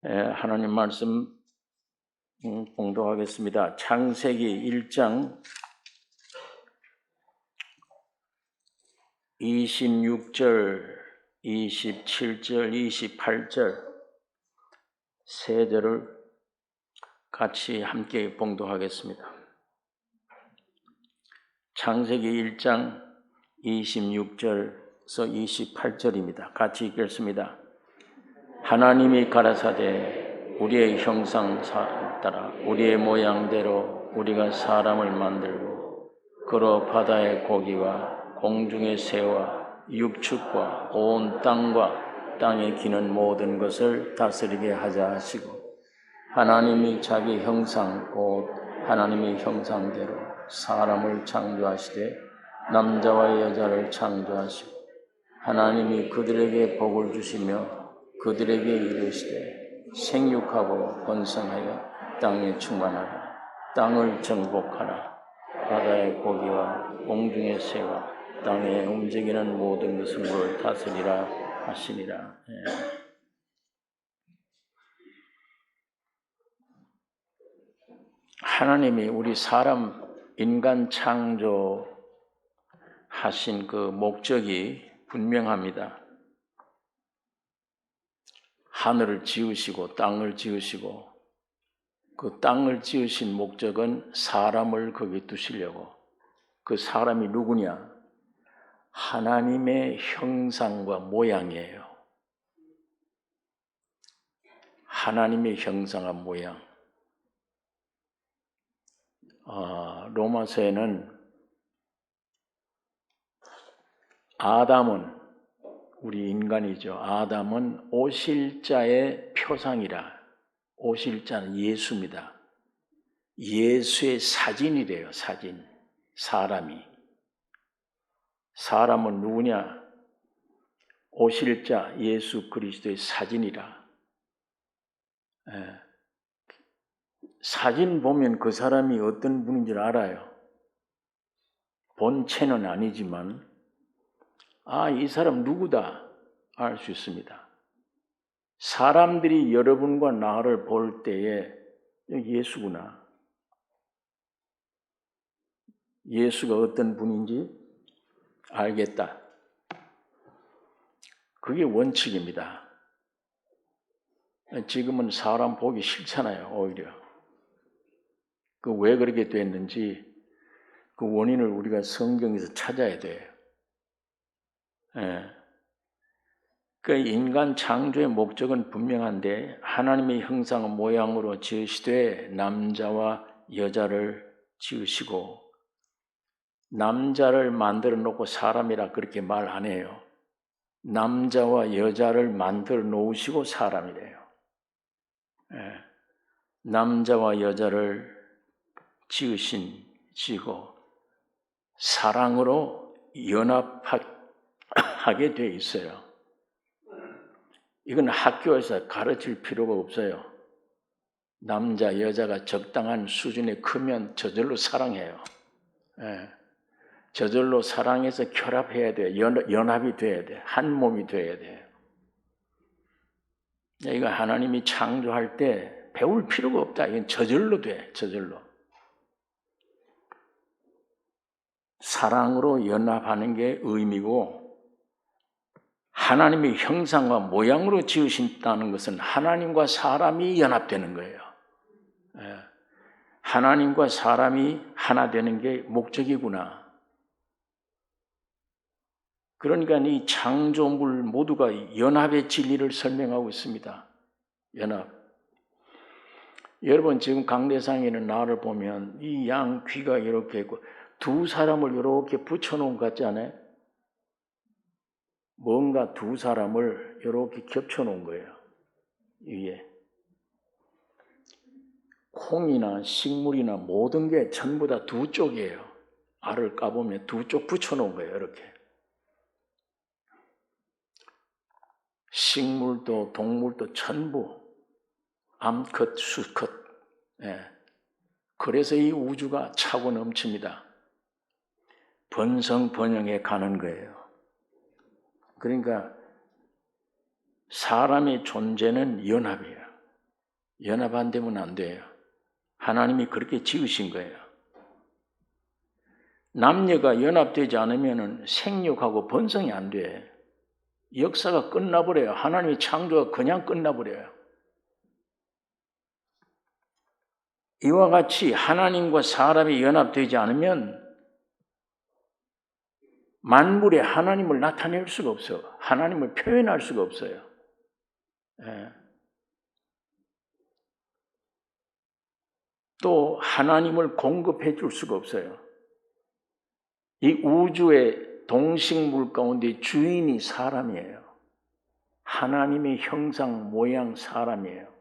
하나님 말씀 봉독하겠습니다. 창세기 1장 26절, 27절, 28절 세 절을 같이 함께 봉독하겠습니다. 창세기 1장 26절에서 28절입니다. 같이 읽겠습니다. 하나님이 가라사대 우리의 형상 따라 우리의 모양대로 우리가 사람을 만들고 그로 바다의 고기와 공중의 새와 육축과 온 땅과 땅에 기는 모든 것을 다스리게 하자 하시고 하나님이 자기 형상 곧 하나님의 형상대로 사람을 창조하시되 남자와 여자를 창조하시고 하나님이 그들에게 복을 주시며 그들에게 이르시되 생육하고 번성하여 땅에 충만하라. 땅을 정복하라. 바다의 고기와 공중의 새와 땅에 움직이는 모든 것을 다스리라 하시니라. 하나님이 우리 사람 인간 창조하신 그 목적이 분명합니다. 하늘을 지으시고 땅을 지으시고 그 땅을 지으신 목적은 사람을 거기 두시려고. 그 사람이 누구냐? 하나님의 형상과 모양이에요. 하나님의 형상과 모양. 로마서에는 아담은 우리 인간이죠. 아담은 오실자의 표상이라. 오실자는 예수입니다. 예수의 사진이래요. 사진. 사람은 누구냐? 오실자 예수 그리스도의 사진이라. 사진 보면 그 사람이 어떤 분인지 알아요. 본체는 아니지만 이 사람 누구다 알 수 있습니다. 사람들이 여러분과 나를 볼 때에 예수구나. 예수가 어떤 분인지 알겠다. 그게 원칙입니다. 지금은 사람 보기 싫잖아요. 오히려. 그 왜 그렇게 됐는지 그 원인을 우리가 성경에서 찾아야 돼요. 그 인간 창조의 목적은 분명한데 하나님의 형상 모양으로 지으시되 남자와 여자를 지으시고 남자를 만들어 놓고 사람이라 그렇게 말 안 해요. 남자와 여자를 만들어 놓으시고 사람이래요. 남자와 여자를 지으시고 사랑으로 연합하게 돼 있어요. 이건 학교에서 가르칠 필요가 없어요. 남자, 여자가 적당한 수준에 크면 저절로 사랑해요. 저절로 사랑해서 결합해야 돼요. 연합이 돼야 돼요. 한 몸이 돼야 돼요. 이거 하나님이 창조할 때 배울 필요가 없다. 이건 저절로 돼. 저절로. 사랑으로 연합하는 게 의미고 하나님의 형상과 모양으로 지으신다는 것은 하나님과 사람이 연합되는 거예요. 하나님과 사람이 하나 되는 게 목적이구나. 그러니까 이 창조물 모두가 연합의 진리를 설명하고 있습니다. 연합. 여러분 지금 강대상에 나를 보면 이 양 귀가 이렇게 있고 두 사람을 이렇게 붙여놓은 것 같지 않아요? 뭔가 두 사람을 이렇게 겹쳐놓은 거예요. 위에. 콩이나 식물이나 모든 게 전부 다 두 쪽이에요. 알을 까보면 두 쪽 붙여놓은 거예요. 이렇게. 식물도 동물도 전부 암컷, 수컷. 그래서 이 우주가 차고 넘칩니다. 번성, 번영에 가는 거예요. 그러니까 사람의 존재는 연합이에요. 연합 안 되면 안 돼요. 하나님이 그렇게 지으신 거예요. 남녀가 연합되지 않으면 생육하고 번성이 안 돼. 역사가 끝나버려요. 하나님의 창조가 그냥 끝나버려요. 이와 같이 하나님과 사람이 연합되지 않으면 만물에 하나님을 나타낼 수가 없어요. 하나님을 표현할 수가 없어요. 또 하나님을 공급해 줄 수가 없어요. 이 우주의 동식물 가운데 주인이 사람이에요. 하나님의 형상, 모양 사람이에요.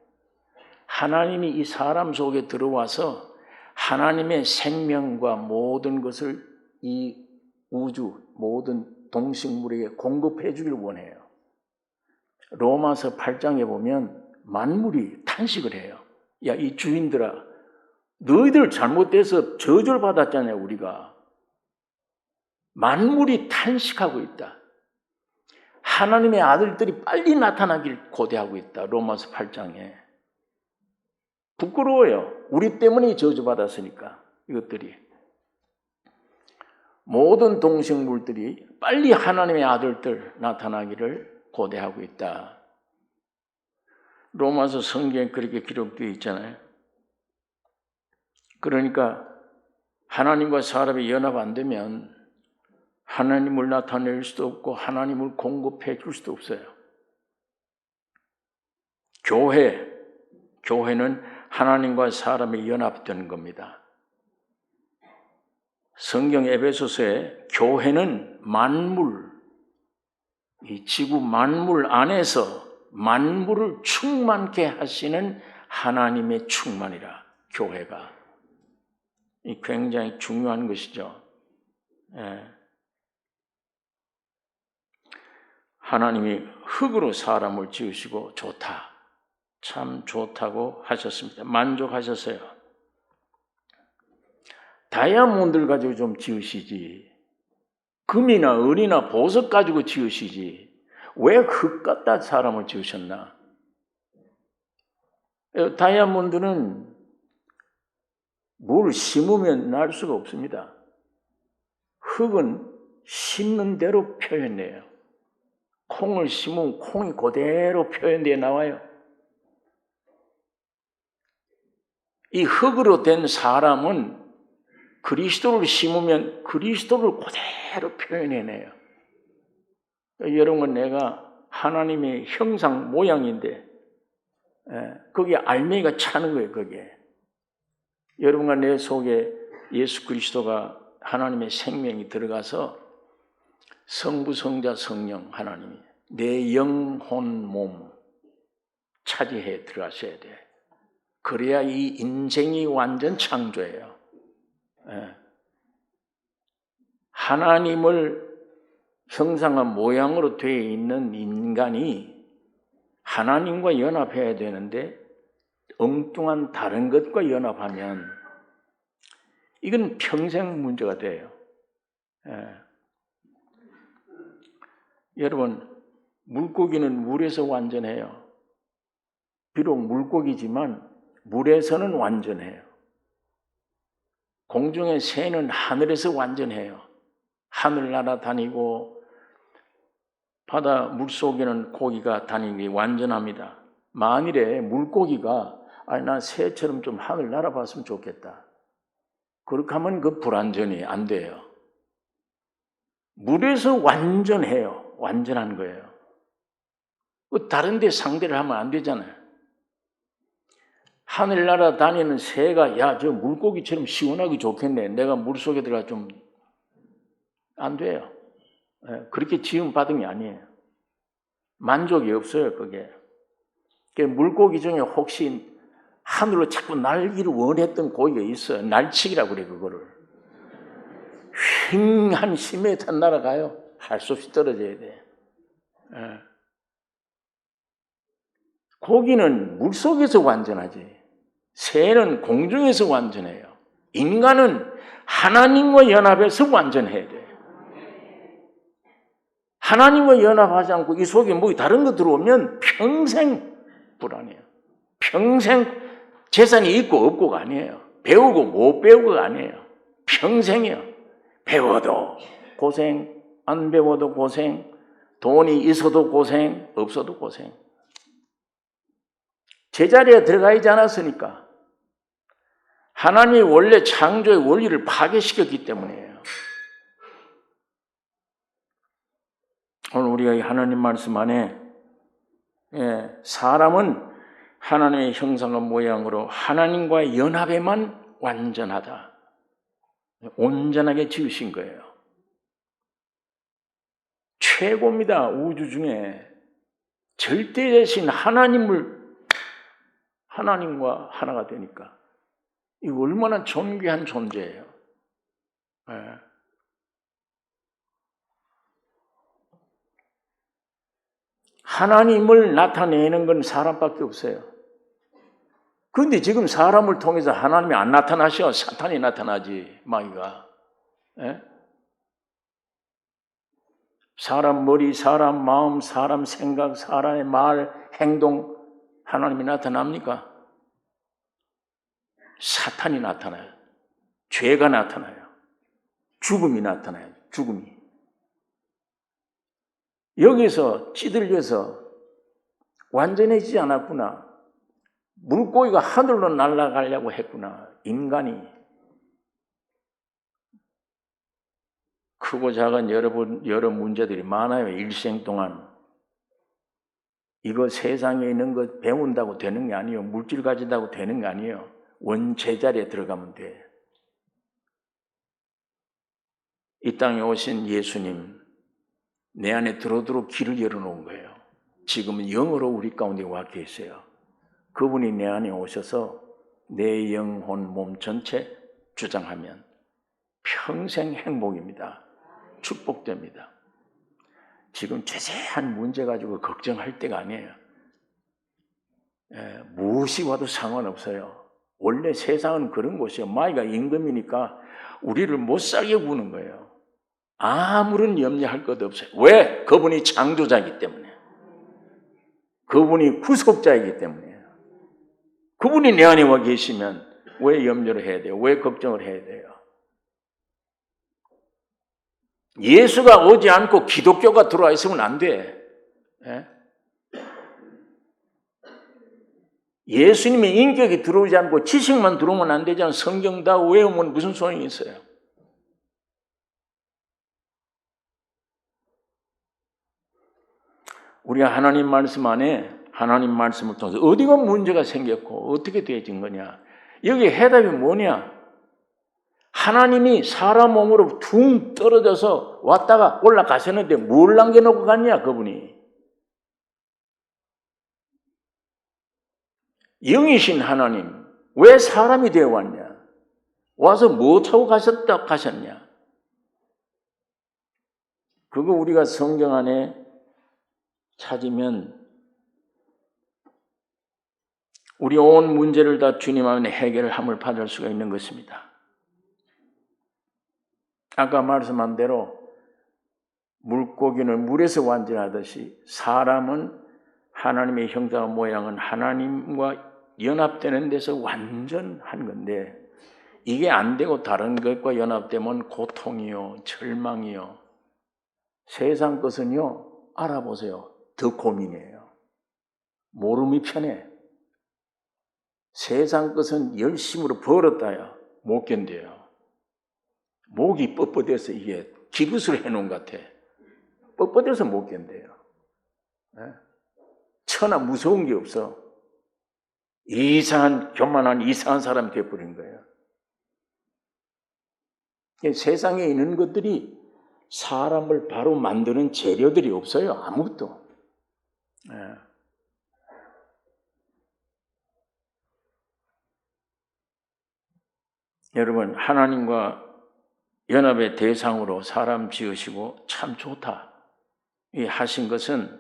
하나님이 이 사람 속에 들어와서 하나님의 생명과 모든 것을 이 우주, 모든 동식물에게 공급해 주길 원해요. 로마서 8장에 보면 만물이 탄식을 해요. 야, 이 주인들아, 너희들 잘못돼서 저주를 받았잖아요, 우리가. 만물이 탄식하고 있다. 하나님의 아들들이 빨리 나타나길 고대하고 있다. 로마서 8장에. 부끄러워요. 우리 때문에 저주받았으니까 이것들이. 모든 동식물들이 빨리 하나님의 아들들 나타나기를 고대하고 있다. 로마서 성경에 그렇게 기록되어 있잖아요. 그러니까 하나님과 사람이 연합 안 되면 하나님을 나타낼 수도 없고 하나님을 공급해 줄 수도 없어요. 교회는 하나님과 사람이 연합된 겁니다. 성경 에베소서에 교회는 만물, 이 지구 만물 안에서 만물을 충만케 하시는 하나님의 충만이라, 교회가. 이 굉장히 중요한 것이죠. 하나님이 흙으로 사람을 지으시고 좋다, 참 좋다고 하셨습니다. 만족하셨어요. 다이아몬드를 가지고 좀 지으시지, 금이나 은이나 보석 가지고 지으시지, 왜 흙 갖다 사람을 지으셨나? 다이아몬드는 뭘 심으면 날 수가 없습니다. 흙은 심는 대로 표현돼요. 콩을 심으면 콩이 그대로 표현되어 나와요. 이 흙으로 된 사람은 그리스도를 심으면 그리스도를 그대로 표현해내요. 여러분, 내가 하나님의 형상 모양인데 거기에 알맹이가 차는 거예요. 거기에 여러분과 내 속에 예수 그리스도가 하나님의 생명이 들어가서 성부, 성자, 성령 하나님이 내 영혼, 몸 차지해 들어가셔야 돼. 그래야 이 인생이 완전 창조예요. 하나님을 형상한 모양으로 되어 있는 인간이 하나님과 연합해야 되는데 엉뚱한 다른 것과 연합하면 이건 평생 문제가 돼요. 여러분, 물고기는 물에서 완전해요. 비록 물고기지만 물에서는 완전해요. 공중의 새는 하늘에서 완전해요. 하늘 날아다니고 바다 물속에는 고기가 다니기 완전합니다. 만일에 물고기가 나 새처럼 좀 하늘 날아봤으면 좋겠다, 그렇게 하면 그 불완전히 안 돼요. 물에서 완전해요. 완전한 거예요. 다른 데 상대를 하면 안 되잖아요. 하늘 날아다니는 새가 야, 저 물고기처럼 시원하기 좋겠네, 내가 물속에 들어가 좀, 안 돼요. 그렇게 지음 받은 게 아니에요. 만족이 없어요, 그게. 물고기 중에 혹시 하늘로 자꾸 날기를 원했던 고기가 있어요. 날치기라고 그래, 그거를. 휙 한 10m 날아가요. 할 수 없이 떨어져야 돼. 고기는 물속에서 완전하지, 새는 공중에서 완전해요. 인간은 하나님과 연합해서 완전해야 돼. 하나님과 연합하지 않고 이 속에 뭐 다른 거 들어오면 평생 불안해요. 평생 재산이 있고 없고가 아니에요. 배우고 못 배우고가 아니에요. 평생이요. 배워도 고생, 안 배워도 고생, 돈이 있어도 고생, 없어도 고생. 제자리에 들어가 있지 않았으니까. 하나님이 원래 창조의 원리를 파괴시켰기 때문이에요. 오늘 우리가 이 하나님 말씀 안에 사람은 하나님의 형상과 모양으로 하나님과의 연합에만 완전하다. 온전하게 지으신 거예요. 최고입니다. 우주 중에 절대되신 하나님과 하나가 되니까. 이거 얼마나 존귀한 존재예요. 하나님을 나타내는 건 사람밖에 없어요. 그런데 지금 사람을 통해서 하나님이 안 나타나셔. 사탄이 나타나지, 마귀가. 사람 머리, 사람 마음, 사람 생각, 사람의 말, 행동, 하나님이 나타납니까? 사탄이 나타나요. 죄가 나타나요. 죽음이 나타나요. 죽음이. 여기서 찌들려서 완전해지지 않았구나. 물고기가 하늘로 날아가려고 했구나. 인간이. 크고 작은 여러 문제들이 많아요. 일생 동안. 이거 세상에 있는 거 배운다고 되는 게 아니에요. 물질 가진다고 되는 게 아니에요. 원제자리에 들어가면 돼. 이 땅에 오신 예수님, 내 안에 들어오도록 길을 열어놓은 거예요. 지금은 영으로 우리 가운데 와 계세요. 그분이 내 안에 오셔서 내 영혼, 몸 전체 주장하면 평생 행복입니다. 축복됩니다. 지금 자세한 문제 가지고 걱정할 때가 아니에요. 무엇이 와도 상관없어요. 원래 세상은 그런 곳이에요. 마귀가 임금이니까 우리를 못 살게 구는 거예요. 아무런 염려할 것 없어요. 왜? 그분이 창조자이기 때문에. 그분이 구속자이기 때문에. 그분이 내 안에 와 계시면 왜 염려를 해야 돼요? 왜 걱정을 해야 돼요? 예수가 오지 않고 기독교가 들어와 있으면 안 돼. 예수님의 인격이 들어오지 않고 지식만 들어오면 안 되잖아요. 성경 다 외우면 무슨 소용이 있어요? 우리가 하나님 말씀 안에 하나님 말씀을 통해서 어디가 문제가 생겼고 어떻게 되어진 거냐? 여기 해답이 뭐냐? 하나님이 사람 몸으로 둥 떨어져서 왔다가 올라가셨는데 뭘 남겨놓고 갔냐, 그분이? 영이신 하나님, 왜 사람이 되어 왔냐? 와서 뭐 타고 가셨냐? 그거 우리가 성경 안에 찾으면 우리 온 문제를 다 주님 안에 해결함을 받을 수가 있는 것입니다. 아까 말씀한 대로 물고기는 물에서 완전하듯이 사람은 하나님의 형상과 모양은 하나님과 연합되는 데서 완전한 건데 이게 안 되고 다른 것과 연합되면 고통이요, 절망이요. 세상 것은요, 알아보세요. 더 고민이에요. 모름이 편해. 세상 것은 열심으로 벌었다야 못 견뎌요. 목이 뻣뻣해서 이게 기부스를 해놓은 것 같아. 뻣뻣해서 못 견뎌요. 천하 무서운 게 없어. 이상한, 교만한 이상한 사람이 되어버린 거예요. 세상에 있는 것들이 사람을 바로 만드는 재료들이 없어요. 아무것도. 여러분, 하나님과 연합의 대상으로 사람 지으시고 참 좋다. 이 하신 것은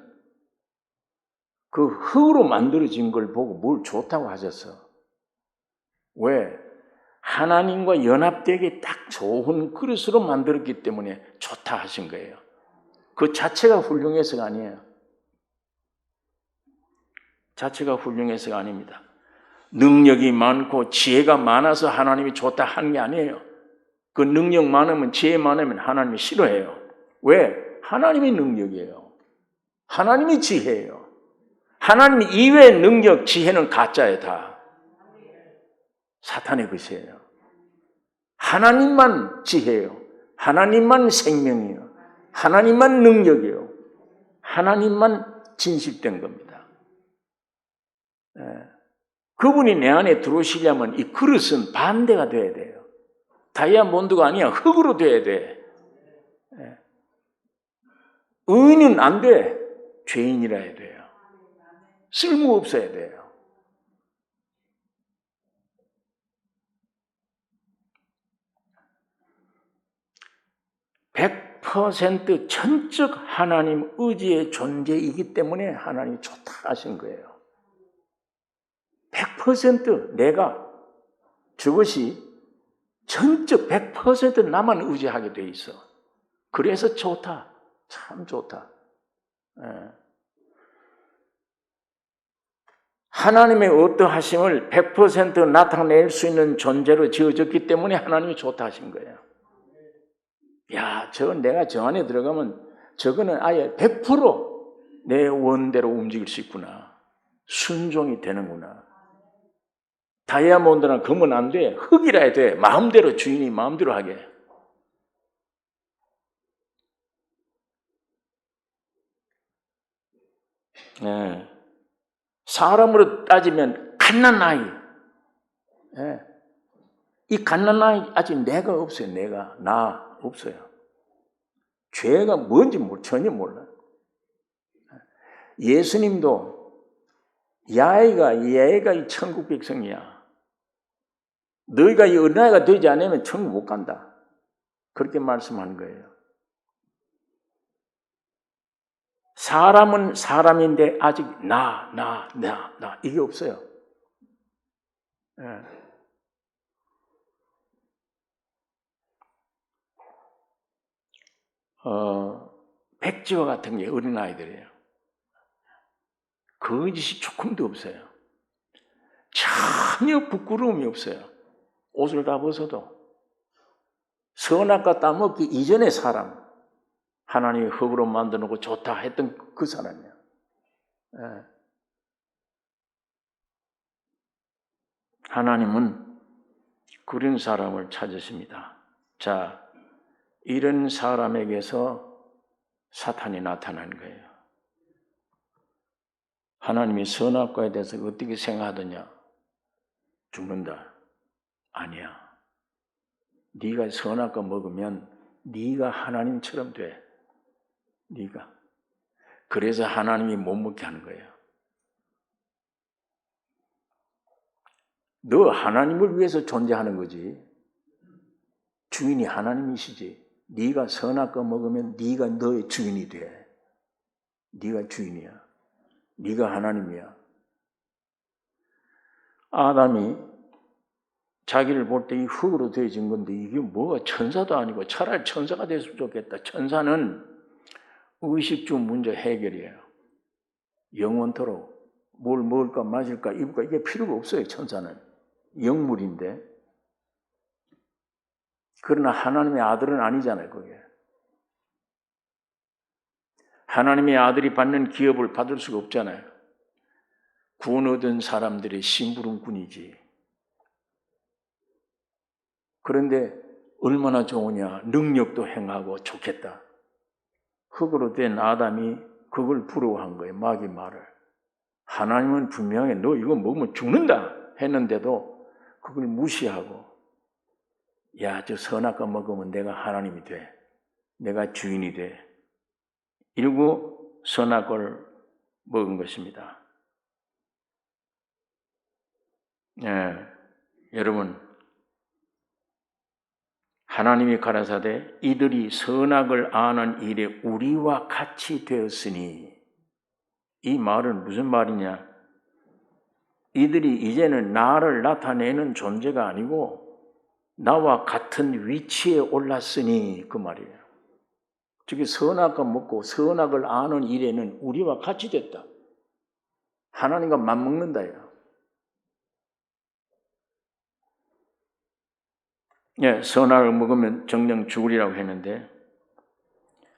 그 흙으로 만들어진 걸 보고 뭘 좋다고 하셨어. 왜? 하나님과 연합되게 딱 좋은 그릇으로 만들었기 때문에 좋다 하신 거예요. 그 자체가 훌륭해서가 아니에요. 자체가 훌륭해서가 아닙니다. 능력이 많고 지혜가 많아서 하나님이 좋다 하는 게 아니에요. 그 능력 많으면 지혜 많으면 하나님이 싫어해요. 왜? 하나님이 능력이에요. 하나님이 지혜예요. 하나님 이외의 능력, 지혜는 가짜예요. 다 사탄의 것이에요. 하나님만 지혜예요. 하나님만 생명이에요. 하나님만 능력이에요. 하나님만 진실된 겁니다. 그분이 내 안에 들어오시려면 이 그릇은 반대가 돼야 돼요. 다이아몬드가 아니야. 흙으로 돼야 돼. 의인은 안 돼. 죄인이라 해야 돼요. 쓸모없어야 돼요. (100% 전적 하나님 의지의 존재이기 때문에 하나님이 좋다 하신 거예요. 100% 내가 저것이 전적 100% 나만 의지하게 돼 있어. 그래서 좋다. 참 좋다. 하나님의 어떠하심을 100% 나타낼 수 있는 존재로 지어졌기 때문에 하나님이 좋다 하신 거예요. 야, 내가 저 안에 들어가면 저거는 아예 100%내 원대로 움직일 수 있구나. 순종이 되는구나. 다이아몬드나 금은 안 돼. 흙이라 해야 돼. 마음대로 주인이 마음대로 하게. 사람으로 따지면 갓난아이. 이 갓난아이 아직 내가 없어요. 나 없어요. 죄가 뭔지 전혀 몰라. 예수님도 얘가 이 천국 백성이야. 너희가 이 어린아이가 되지 않으면 천국 못 간다. 그렇게 말씀한 거예요. 사람은 사람인데 아직 나 이게 없어요. 백지와 같은 게 어린아이들이에요. 거짓이 조금도 없어요. 전혀 부끄러움이 없어요. 옷을 다 벗어도. 선악과 따먹기 이전의 사람, 하나님이 흙으로 만들어 놓고 좋다 했던 그 사람이에요. 하나님은 그런 사람을 찾으십니다. 자, 이런 사람에게서 사탄이 나타난 거예요. 하나님이 선악과에 대해서 어떻게 생각하더냐? 죽는다. 아니야. 네가 선악과 먹으면 네가 하나님처럼 돼. 네가. 그래서 하나님이 못 먹게 하는 거예요. 너 하나님을 위해서 존재하는 거지. 주인이 하나님이시지. 네가 선악과 먹으면 네가 너의 주인이 돼. 네가 주인이야. 네가 하나님이야. 아담이 자기를 볼 때 이 흙으로 되어진 건데 이게 뭐가 천사도 아니고 차라리 천사가 됐으면 좋겠다. 천사는 의식주 문제 해결이에요. 영원토록 뭘 먹을까 마실까 입을까 이게 필요가 없어요. 천사는 영물인데. 그러나 하나님의 아들은 아니잖아요. 그게. 하나님의 아들이 받는 기업을 받을 수가 없잖아요. 구원 얻은 사람들의 심부름꾼이지. 그런데 얼마나 좋으냐. 능력도 행하고 좋겠다. 흙으로 된 아담이 그걸 부러워한 거예요. 마귀 말을. 하나님은 분명히 너 이거 먹으면 죽는다 했는데도 그걸 무시하고 야, 저 선악과 먹으면 내가 하나님이 돼. 내가 주인이 돼. 이러고 선악과를 먹은 것입니다. 여러분, 하나님이 가라사대 이들이 선악을 아는 일에 우리와 같이 되었으니 이 말은 무슨 말이냐? 이들이 이제는 나를 나타내는 존재가 아니고 나와 같은 위치에 올랐으니 그 말이에요. 즉 선악과 먹고 선악을 아는 일에는 우리와 같이 됐다. 하나님과 맞먹는다요. 예, 선악을 먹으면 정령 죽으리라고 했는데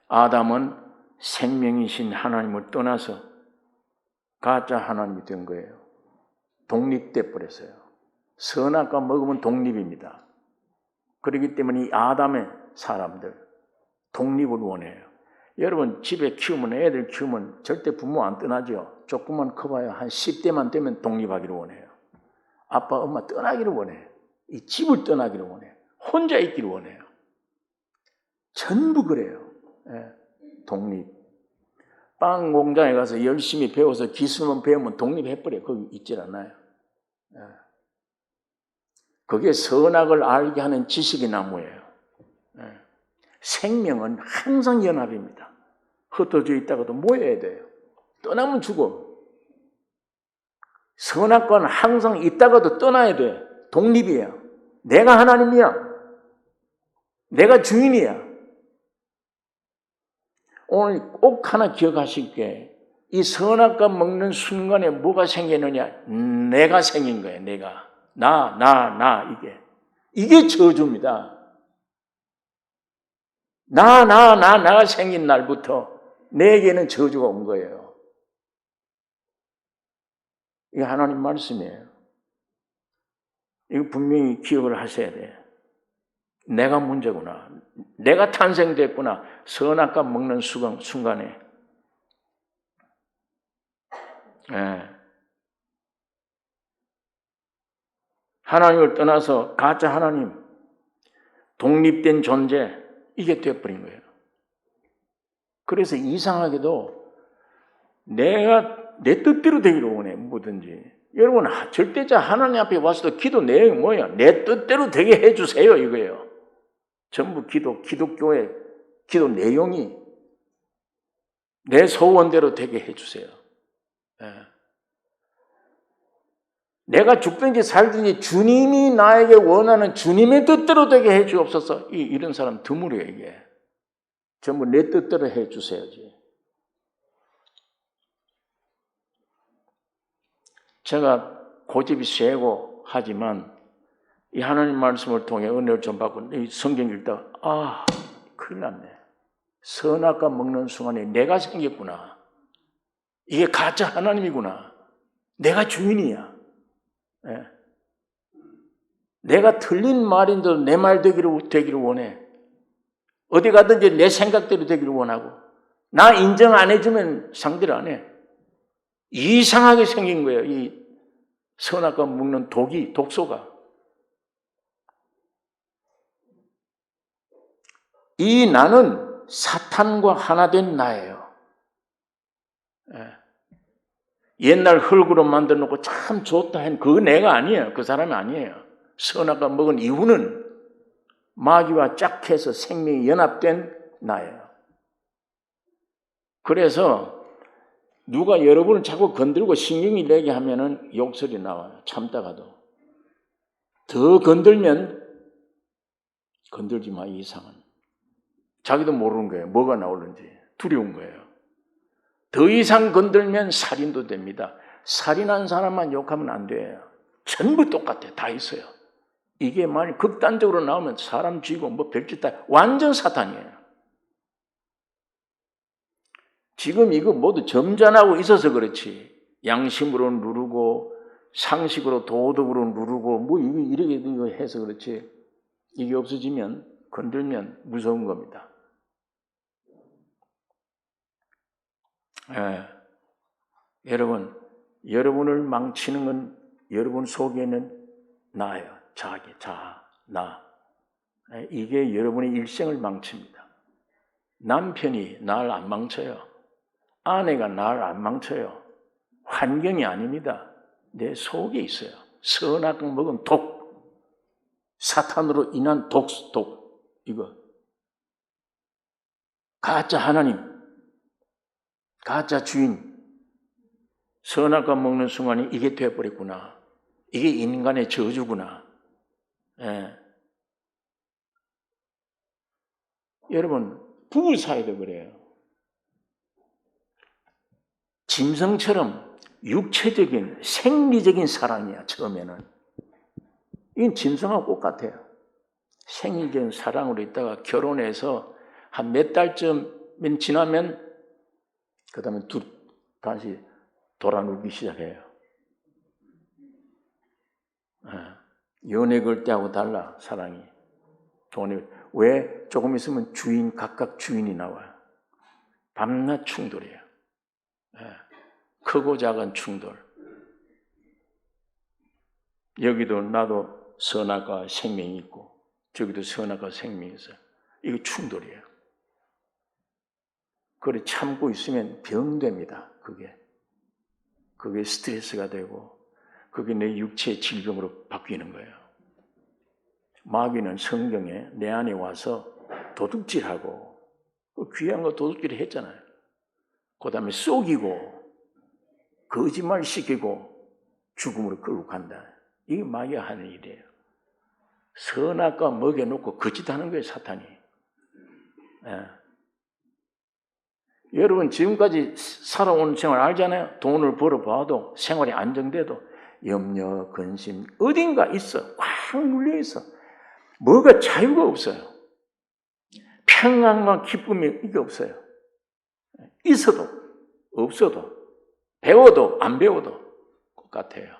아담은 생명이신 하나님을 떠나서 가짜 하나님이 된 거예요. 독립돼 버렸어요. 선악과 먹으면 독립입니다. 그렇기 때문에 이 아담의 사람들 독립을 원해요. 여러분 집에 키우면 애들 키우면 절대 부모 안 떠나죠. 조금만 커봐야 한 10대만 되면 독립하기를 원해요. 아빠 엄마 떠나기를 원해요. 이 집을 떠나기를 원해요. 혼자 있기를 원해요. 전부 그래요. 예, 독립. 빵 공장에 가서 열심히 배워서 기술만 배우면 독립해버려요. 거기 있질 않아요. 예. 그게 선악을 알게 하는 지식의 나무예요. 예. 생명은 항상 연합입니다. 흩어져 있다가도 모여야 돼요. 떠나면 죽어. 선악과는 항상 있다가도 떠나야 돼. 독립이야. 내가 하나님이야. 내가 주인이야. 오늘 꼭 하나 기억하실 게 이 선악과 먹는 순간에 뭐가 생기느냐? 내가 생긴 거예요. 내가. 나 이게 저주입니다. 나가 생긴 날부터 내게는 저주가 온 거예요. 이게 하나님 말씀이에요. 이거 분명히 기억을 하셔야 돼요. 내가 문제구나. 내가 탄생됐구나. 선악과 먹는 순간에. 예. 하나님을 떠나서 가짜 하나님, 독립된 존재, 이게 되어버린 거예요. 그래서 이상하게도 내가 내 뜻대로 되기를 원해, 뭐든지. 여러분, 절대자 하나님 앞에 와서도 기도 내용이 뭐예요? 내 뜻대로 되게 해주세요, 이거예요. 전부 기독교의 기도 내용이 내 소원대로 되게 해주세요. 예. 내가 죽든지 살든지 주님이 나에게 원하는 주님의 뜻대로 되게 해 주옵소서. 이런 사람 드물어요, 이게. 전부 내 뜻대로 해 주세요지. 제가 고집이 세고 하지만 이 하나님 말씀을 통해 은혜를 좀 받고 이 성경 읽다가 큰일 났네. 선악과 먹는 순간에 내가 생겼구나. 이게 가짜 하나님이구나. 내가 주인이야. 예. 내가 틀린 말인데도 내 말 되기를 원해. 어디 가든지 내 생각대로 되기를 원하고 나 인정 안 해주면 상대를 안 해. 이상하게 생긴 거예요. 이 선악과 먹는 독소가. 이 나는 사탄과 하나 된 나예요. 예. 옛날 흙으로 만들어 놓고 참 좋다 한 그 내가 아니에요. 그 사람이 아니에요. 선악과 먹은 이후는 마귀와 짝해서 생명이 연합된 나예요. 그래서 누가 여러분을 자꾸 건들고 신경이 내게 하면은 욕설이 나와요. 참다가도. 더 건들면 건들지 마, 이상은. 자기도 모르는 거예요. 뭐가 나오는지. 두려운 거예요. 더 이상 건들면 살인도 됩니다. 살인한 사람만 욕하면 안 돼요. 전부 똑같아요. 다 있어요. 이게 만약 극단적으로 나오면 사람 쥐고 뭐 별짓 다 완전 사탄이에요. 지금 이거 모두 점잖하고 있어서 그렇지. 양심으로 누르고 상식으로 도덕으로 누르고 뭐 이거 해서 그렇지. 이게 없어지면 건들면 무서운 겁니다. 예. 여러분을 망치는 건 여러분 속에는 나예요. 나. 이게 여러분의 일생을 망칩니다. 남편이 날 안 망쳐요. 아내가 날 안 망쳐요. 환경이 아닙니다. 내 속에 있어요. 선악 먹은 독. 사탄으로 인한 독. 이거. 가짜 하나님. 가짜 주인. 선악과 먹는 순간에 이게 되어버렸구나. 이게 인간의 저주구나. 예. 여러분, 부부 사이도 그래요. 짐승처럼 육체적인, 생리적인 사랑이야, 처음에는. 이건 짐승하고 똑같아요. 생이견 사랑으로 있다가 결혼해서 한 몇 달쯤 지나면 그 다음에 다시 돌아누기 시작해요. 연애 걸 때하고 달라, 사랑이. 왜? 조금 있으면 각각 주인이 나와요. 밤낮 충돌이에요. 크고 작은 충돌. 여기도 나도 선악과 생명이 있고 저기도 선악과 생명이 있어요. 이거 충돌이에요. 그래 참고 있으면 병됩니다. 그게 스트레스가 되고 그게 내 육체의 질병으로 바뀌는 거예요. 마귀는 성경에 내 안에 와서 도둑질하고 귀한 거 도둑질을 했잖아요. 그 다음에 속이고 거짓말시키고 죽음으로 끌고 간다. 이게 마귀가 하는 일이에요. 선악과 먹여놓고 거짓하는 거예요, 사탄이. 여러분 지금까지 살아온 생활 알잖아요. 돈을 벌어봐도 생활이 안정돼도 염려, 근심 어딘가 있어. 꽉 눌려있어. 뭐가 자유가 없어요. 평안과 기쁨이 이게 없어요. 있어도 없어도 배워도 안 배워도 똑같아요.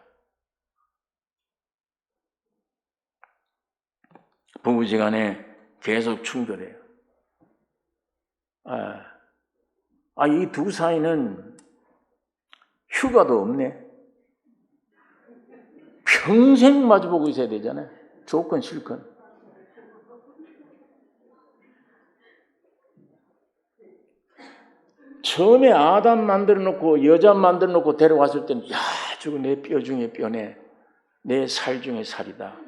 부부지간에 계속 충돌해요. 이 두 사이는 휴가도 없네. 평생 마주보고 있어야 되잖아요. 좋건 싫건. 처음에 아담 만들어 놓고 여자 만들어 놓고 데려왔을 때는 저거 내 뼈 중에 뼈네. 내 살 중에 살이다.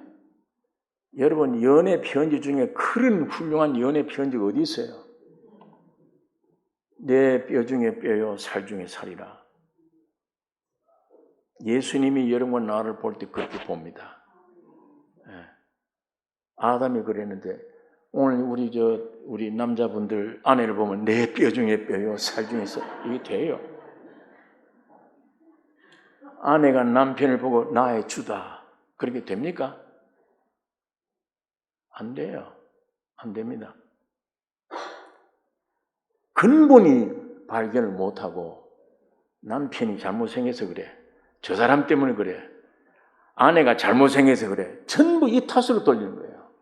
여러분 연애 편지 중에 그런 훌륭한 연애 편지가 어디 있어요? 내 뼈 중에 뼈요 살 중에 살이라. 예수님이 여러분과 나를 볼 때 그렇게 봅니다. 아담이 그랬는데 오늘 우리 남자분들 아내를 보면 내 뼈 중에 뼈요 살 중에 살 이게 돼요. 아내가 남편을 보고 나의 주다 그렇게 됩니까? 안 돼요. 안 됩니다. 근본이 발견을 못하고 남편이 잘못생겨서 그래. 저 사람 때문에 그래. 아내가 잘못생겨서 그래. 전부 이 탓으로 돌리는 거예요.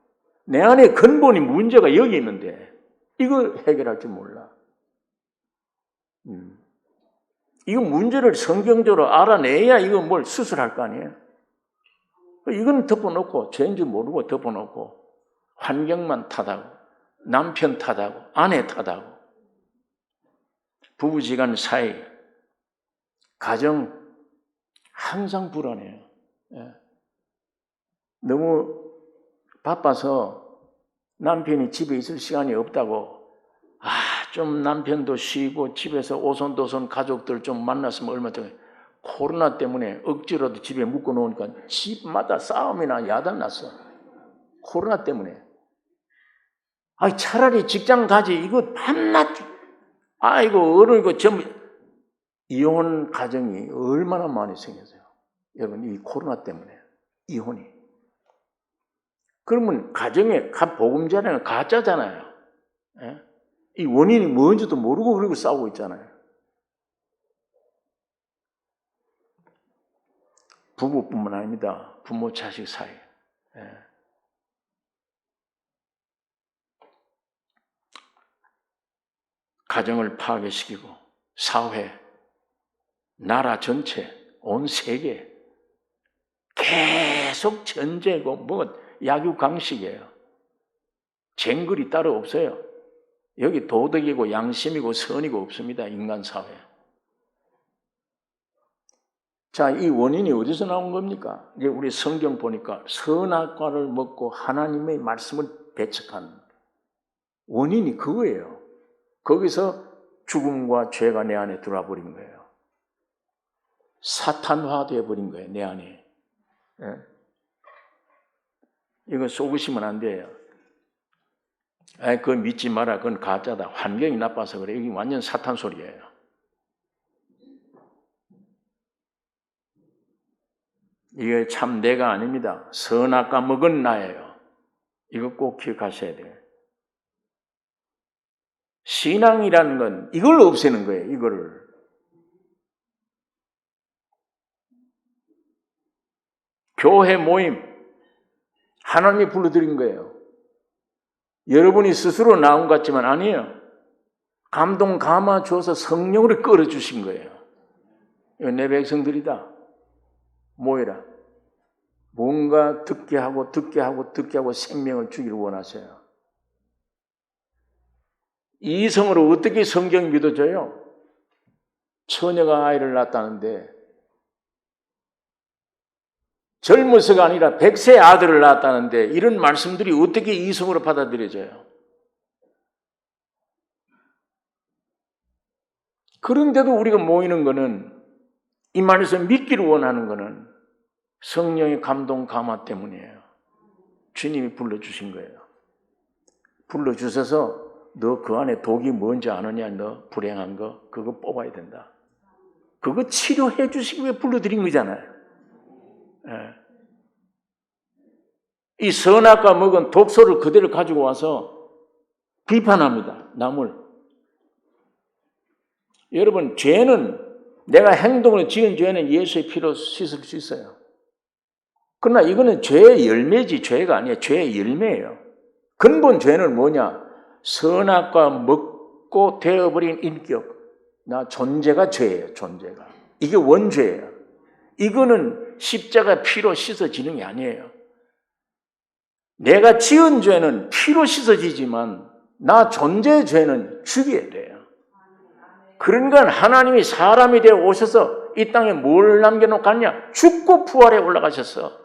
내 안에 근본이 문제가 여기 있는데 이걸 해결할 줄 몰라. 이거 문제를 성경적으로 알아내야 이거 뭘 수술할 거 아니에요. 이건 덮어놓고 죄인 줄 모르고 덮어놓고 환경만 탓하고 남편 탓하고 아내 탓하고 부부지간 사이 가정 항상 불안해요. 너무 바빠서 남편이 집에 있을 시간이 없다고 좀 남편도 쉬고 집에서 오손도손 가족들 좀 만났으면 얼마 전에 코로나 때문에 억지로도 집에 묶어 놓으니까 집마다 싸움이나 야단 났어. 코로나 때문에. 차라리 직장 가지. 이거 밤낮 이거 전부 이혼 가정이 얼마나 많이 생겼어요. 여러분 이 코로나 때문에 이혼이. 그러면 가정에 복음자라는 가짜잖아요. 이 원인이 뭔지도 모르고 그리고 싸우고 있잖아요. 부부뿐만 아닙니다. 부모 자식 사이. 가정을 파괴시키고 사회, 나라 전체, 온 세계 계속 전쟁이고 약육강식이에요. 쟁글이 따로 없어요. 여기 도덕이고 양심이고 선이고 없습니다. 인간 사회. 자, 이 원인이 어디서 나온 겁니까? 이제 우리 성경 보니까 선악과를 먹고 하나님의 말씀을 배척한 원인이 그거예요. 거기서 죽음과 죄가 내 안에 들어와 버린 거예요. 사탄화되어 버린 거예요, 내 안에. 이거 속으시면 안 돼요. 그거 믿지 마라. 그건 가짜다. 환경이 나빠서 그래. 이게 완전 사탄 소리예요. 이게 참 내가 아닙니다. 선악과 먹은 나예요. 이거 꼭 기억하셔야 돼요. 신앙이라는 건 이걸 없애는 거예요. 이거를. 교회 모임 하나님이 불러들인 거예요. 여러분이 스스로 나온 것 같지만 아니에요. 감동 감아 주어서 성령으로 끌어주신 거예요. 내 백성들이다. 모이라. 뭔가 듣게 하고 생명을 주기를 원하세요. 이성으로 어떻게 성경이 믿어져요? 처녀가 아이를 낳았다는데 젊어서가 아니라 100세 아들을 낳았다는데 이런 말씀들이 어떻게 이성으로 받아들여져요? 그런데도 우리가 모이는 거는 이 말에서 믿기를 원하는 거는 성령의 감동 감화 때문이에요. 주님이 불러주신 거예요. 불러주셔서 너 그 안에 독이 뭔지 아느냐? 너 불행한 거 그거 뽑아야 된다. 그거 치료해 주시기 위해 불러드린 거잖아요. 예. 이 선악과 먹은 독소를 그대로 가지고 와서 비판합니다. 남을. 여러분 죄는 내가 행동으로 지은 죄는 예수의 피로 씻을 수 있어요. 그러나 이거는 죄의 열매지 죄가 아니에요. 죄의 열매예요. 근본 죄는 뭐냐? 선악과 먹고 되어버린 인격. 나 존재가 죄예요. 존재가. 이게 원죄예요. 이거는 십자가 피로 씻어지는 게 아니에요. 내가 지은 죄는 피로 씻어지지만 나 존재의 죄는 죽여야 돼요. 그러니까 하나님이 사람이 되어 오셔서 이 땅에 뭘 남겨놓고 갔냐? 죽고 부활해 올라가셨어.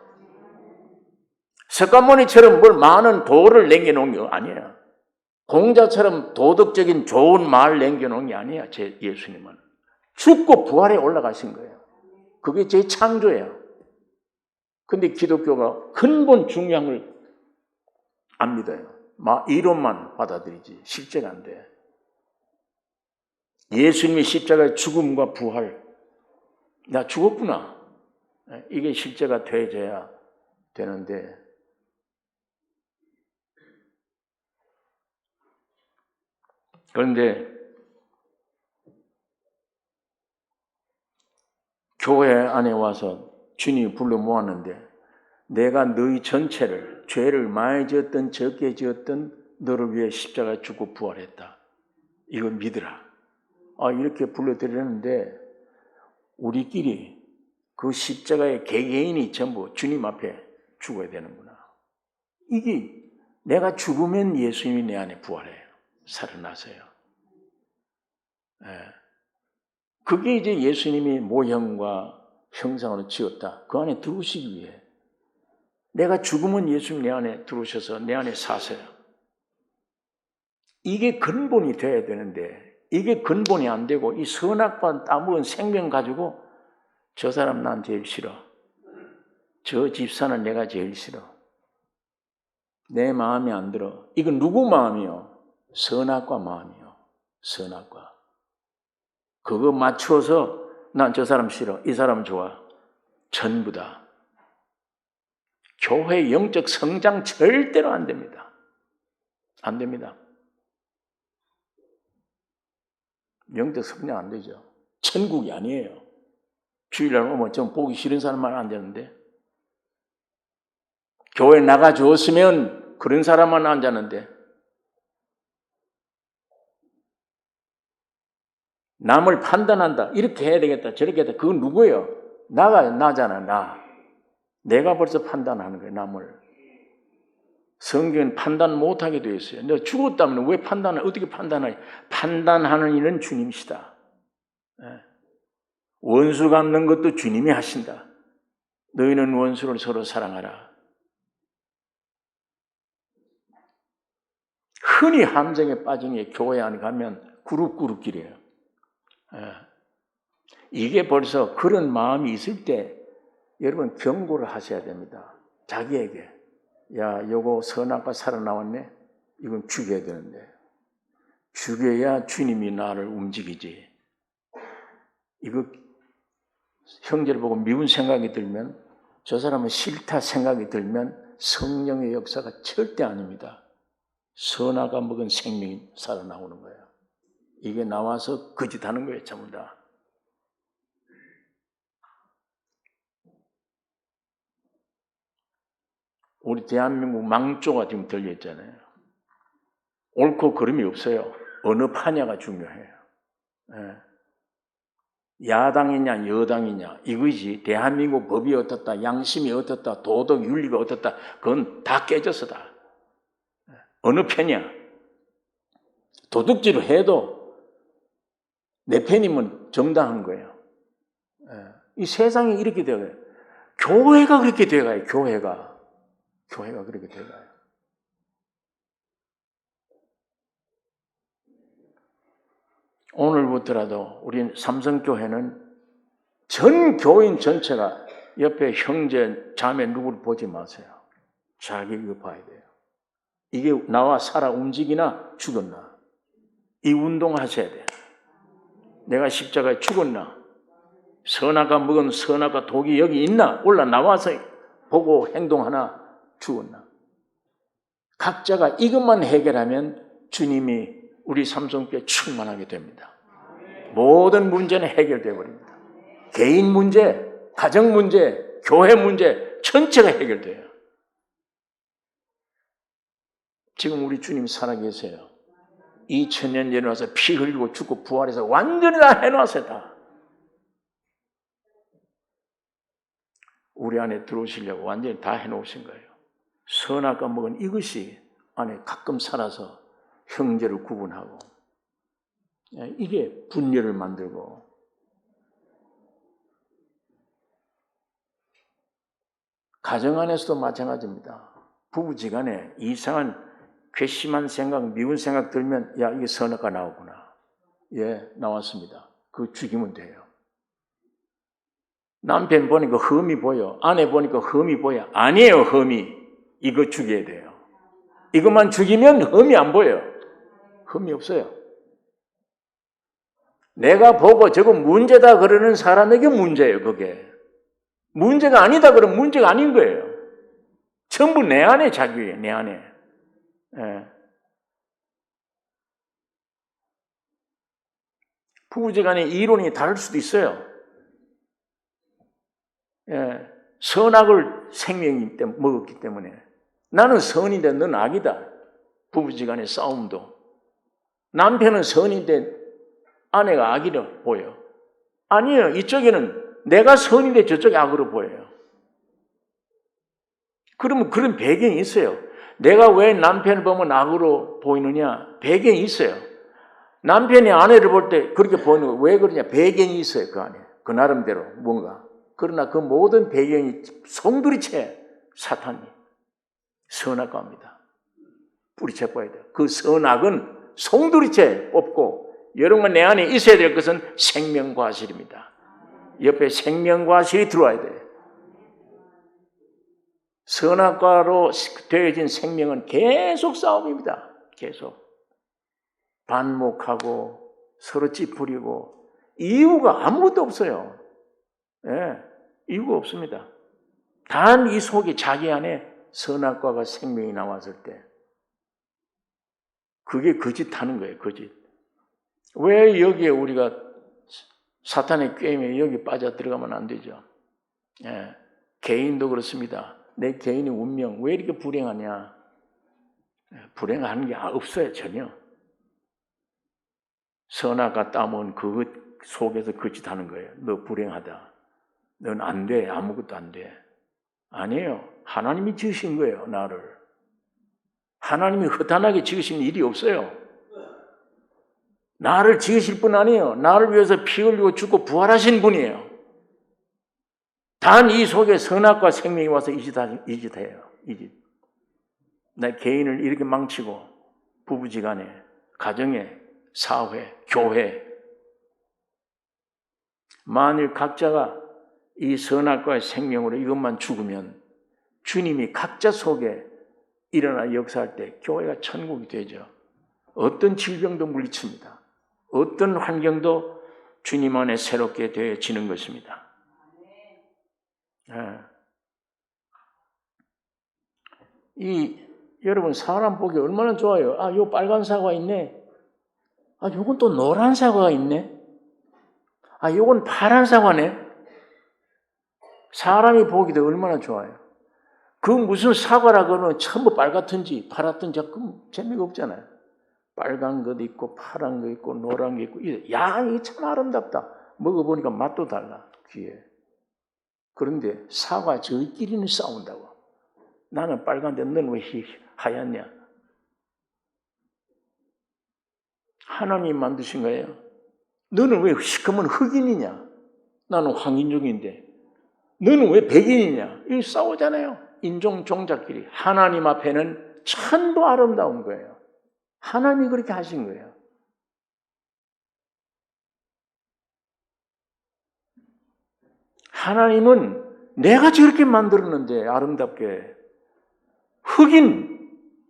석가모니처럼 뭘 많은 도를 남겨놓은 게 아니에요. 공자처럼 도덕적인 좋은 말 남겨놓은 게 아니에요. 예수님은. 죽고 부활해 올라가신 거예요. 그게 제 창조예요. 근데 기독교가 근본 중요한 걸 안 믿어요. 이론만 받아들이지 실제가 안 돼. 예수님의 십자가의 죽음과 부활, 나 죽었구나. 이게 실제가 되어져야 되는데 그런데 교회 안에 와서 주님이 불러 모았는데 내가 너희 전체를 죄를 많이 지었든 적게 지었든 너를 위해 십자가에 죽고 부활했다. 이걸 믿으라. 이렇게 불러드리는데 우리끼리 그 십자가의 개개인이 전부 주님 앞에 죽어야 되는구나. 이게 내가 죽으면 예수님이 내 안에 부활해요. 살아나세요. 그게 이제 예수님이 모형과 형상으로 지었다. 그 안에 들어오시기 위해. 내가 죽으면 예수님 내 안에 들어오셔서 내 안에 사세요. 이게 근본이 돼야 되는데 이게 근본이 안 되고 이 선악과 따먹은 생명 가지고 저 사람 난 제일 싫어. 저 집사는 내가 제일 싫어. 내 마음에 안 들어. 이건 누구 마음이요? 선악과 마음이요. 선악과. 그거 맞추어서 난 저 사람 싫어. 이 사람 좋아. 전부 다. 교회 영적 성장 절대로 안 됩니다. 안 됩니다. 영적 성장 안 되죠. 천국이 아니에요. 주일날 오면 좀 보기 싫은 사람만 안 되는데 교회 나가주었으면 그런 사람만 앉았는데 남을 판단한다. 이렇게 해야 되겠다. 저렇게 해야 되겠다. 그건 누구예요? 나잖아. 나. 내가 벌써 판단하는 거예요. 남을. 성경은 판단 못하게 되어 있어요. 내가 죽었다면 왜 어떻게 판단하냐? 판단하는 일은 주님이시다. 원수 갚는 것도 주님이 하신다. 너희는 원수를 서로 사랑하라. 흔히 함정에 빠진 게 교회 안에 가면 그룹길이에요. 이게 벌써 그런 마음이 있을 때 여러분 경고를 하셔야 됩니다. 자기에게. 야, 요거 선악과 살아나왔네? 이건 죽여야 되는데. 죽여야 주님이 나를 움직이지. 이거 형제를 보고 미운 생각이 들면 저 사람은 싫다 생각이 들면 성령의 역사가 절대 아닙니다. 선악과 먹은 생명이 살아나오는 거예요. 이게 나와서 거짓하는 거예요, 전부 다. 우리 대한민국 망조가 지금 들려있잖아요. 옳고 그름이 없어요. 어느 파냐가 중요해요. 야당이냐 여당이냐 이거지. 대한민국 법이 어떻다, 양심이 어떻다, 도덕 윤리가 어떻다, 그건 다 깨졌어 다. 어느 편이야. 도둑질을 해도 내 편이면 정당한 거예요. 이 세상이 이렇게 되어가요. 교회가 그렇게 되어가요. 교회가 그렇게 되어가요. 오늘부터라도 우리 삼성교회는 전 교인 전체가 옆에 형제, 자매 누구를 보지 마세요. 자기 이거 봐야 돼요. 이게 나와 살아 움직이나 죽었나. 이 운동하셔야 돼요. 내가 십자가에 죽었나. 선악과 먹은 선악과 독이 여기 있나. 올라 나와서 보고 행동하나 죽었나. 각자가 이것만 해결하면 주님이 우리 삼성교회 충만하게 됩니다. 모든 문제는 해결되어 버립니다. 개인 문제, 가정 문제, 교회 문제 전체가 해결돼요. 지금 우리 주님 살아계세요. 2000년 전에 와서 피 흘리고 죽고 부활해서 완전히 다 해놨어요. 다. 우리 안에 들어오시려고 완전히 다 해놓으신 거예요. 선악과 먹은 이것이 안에 가끔 살아서 형제를 구분하고 이게 분열을 만들고 가정 안에서도 마찬가지입니다. 부부지간에 이상한 괘씸한 생각, 미운 생각 들면 야 이게 선악과 나오구나. 예, 나왔습니다. 그거 죽이면 돼요. 남편 보니까 흠이 보여. 아내 보니까 흠이 보여. 아니에요, 흠이. 이거 죽여야 돼요. 이것만 죽이면 흠이 안 보여요. 흠이 없어요. 내가 보고 저거 문제다 그러는 사람에게 문제예요, 그게. 문제가 아니다 그러면 문제가 아닌 거예요. 전부 내 안에 자기예요, 내 안에. 예. 부부지간에 이론이 다를 수도 있어요. 예. 선악을 생명이 먹었기 때문에 나는 선인데 넌 악이다. 부부지간의 싸움도 남편은 선인데 아내가 악이라 보여. 아니에요. 이쪽에는 내가 선인데 저쪽이 악으로 보여요. 그러면 그런 배경이 있어요. 내가 왜 남편을 보면 악으로 보이느냐? 배경이 있어요. 남편이 아내를 볼 때 그렇게 보이는 거 왜 그러냐? 배경이 있어요. 그 안에. 그 나름대로 뭔가. 그러나 그 모든 배경이 송두리째 사탄이 선악과입니다. 뿌리채 봐야 돼요. 그 선악은 송두리째 뽑고 여러분 내 안에 있어야 될 것은 생명과실입니다. 옆에 생명과실이 들어와야 돼요. 선악과로 되어진 생명은 계속 싸움입니다. 계속. 반목하고 서로 찌푸리고 이유가 아무것도 없어요. 예, 이유가 없습니다. 단 이 속에 자기 안에 선악과가 생명이 나왔을 때 그게 거짓하는 거예요. 거짓. 왜 여기에 우리가 사탄의 게임에 여기 빠져 들어가면 안 되죠. 예, 개인도 그렇습니다. 내 개인의 운명 왜 이렇게 불행하냐? 불행한 게 없어요. 전혀. 선악과 따먹은 그것 속에서 거짓하는 거예요. 너 불행하다. 넌 안 돼. 아무것도 안 돼. 아니에요. 하나님이 지으신 거예요. 나를. 하나님이 허탄하게 지으신 일이 없어요. 나를 지으실 분 아니에요. 나를 위해서 피 흘리고 죽고 부활하신 분이에요. 단 이 속에 선악과 생명이 와서 이 짓 해요. 이 짓. 나 개인을 이렇게 망치고 부부지간에, 가정에, 사회, 교회. 만일 각자가 이 선악과의 생명으로 이것만 죽으면 주님이 각자 속에 일어나 역사할 때 교회가 천국이 되죠. 어떤 질병도 물리칩니다. 어떤 환경도 주님 안에 새롭게 되어지는 것입니다. 네. 여러분 사람 보기 얼마나 좋아요. 아, 요 빨간 사과 있네. 아, 요건 또 노란 사과가 있네. 아, 요건 파란 사과네. 사람이 보기도 얼마나 좋아요. 그 무슨 사과라고는 전부 빨갛든지 파랗든지 그 재미가 없잖아요. 빨간 것도 있고 파란 거 있고 노란 거 있고 양이 참 아름답다. 먹어보니까 맛도 달라 귀에. 그런데 사과 저희끼리는 싸운다고. 나는 빨간데 너는 왜 하얗냐? 하나님 만드신 거예요. 너는 왜 시커먼 흑인이냐? 나는 황인종인데 너는 왜 백인이냐? 이 싸우잖아요. 인종 종자끼리. 하나님 앞에는 전부 아름다운 거예요. 하나님이 그렇게 하신 거예요. 하나님은 내가 저렇게 만들었는데 아름답게. 흑인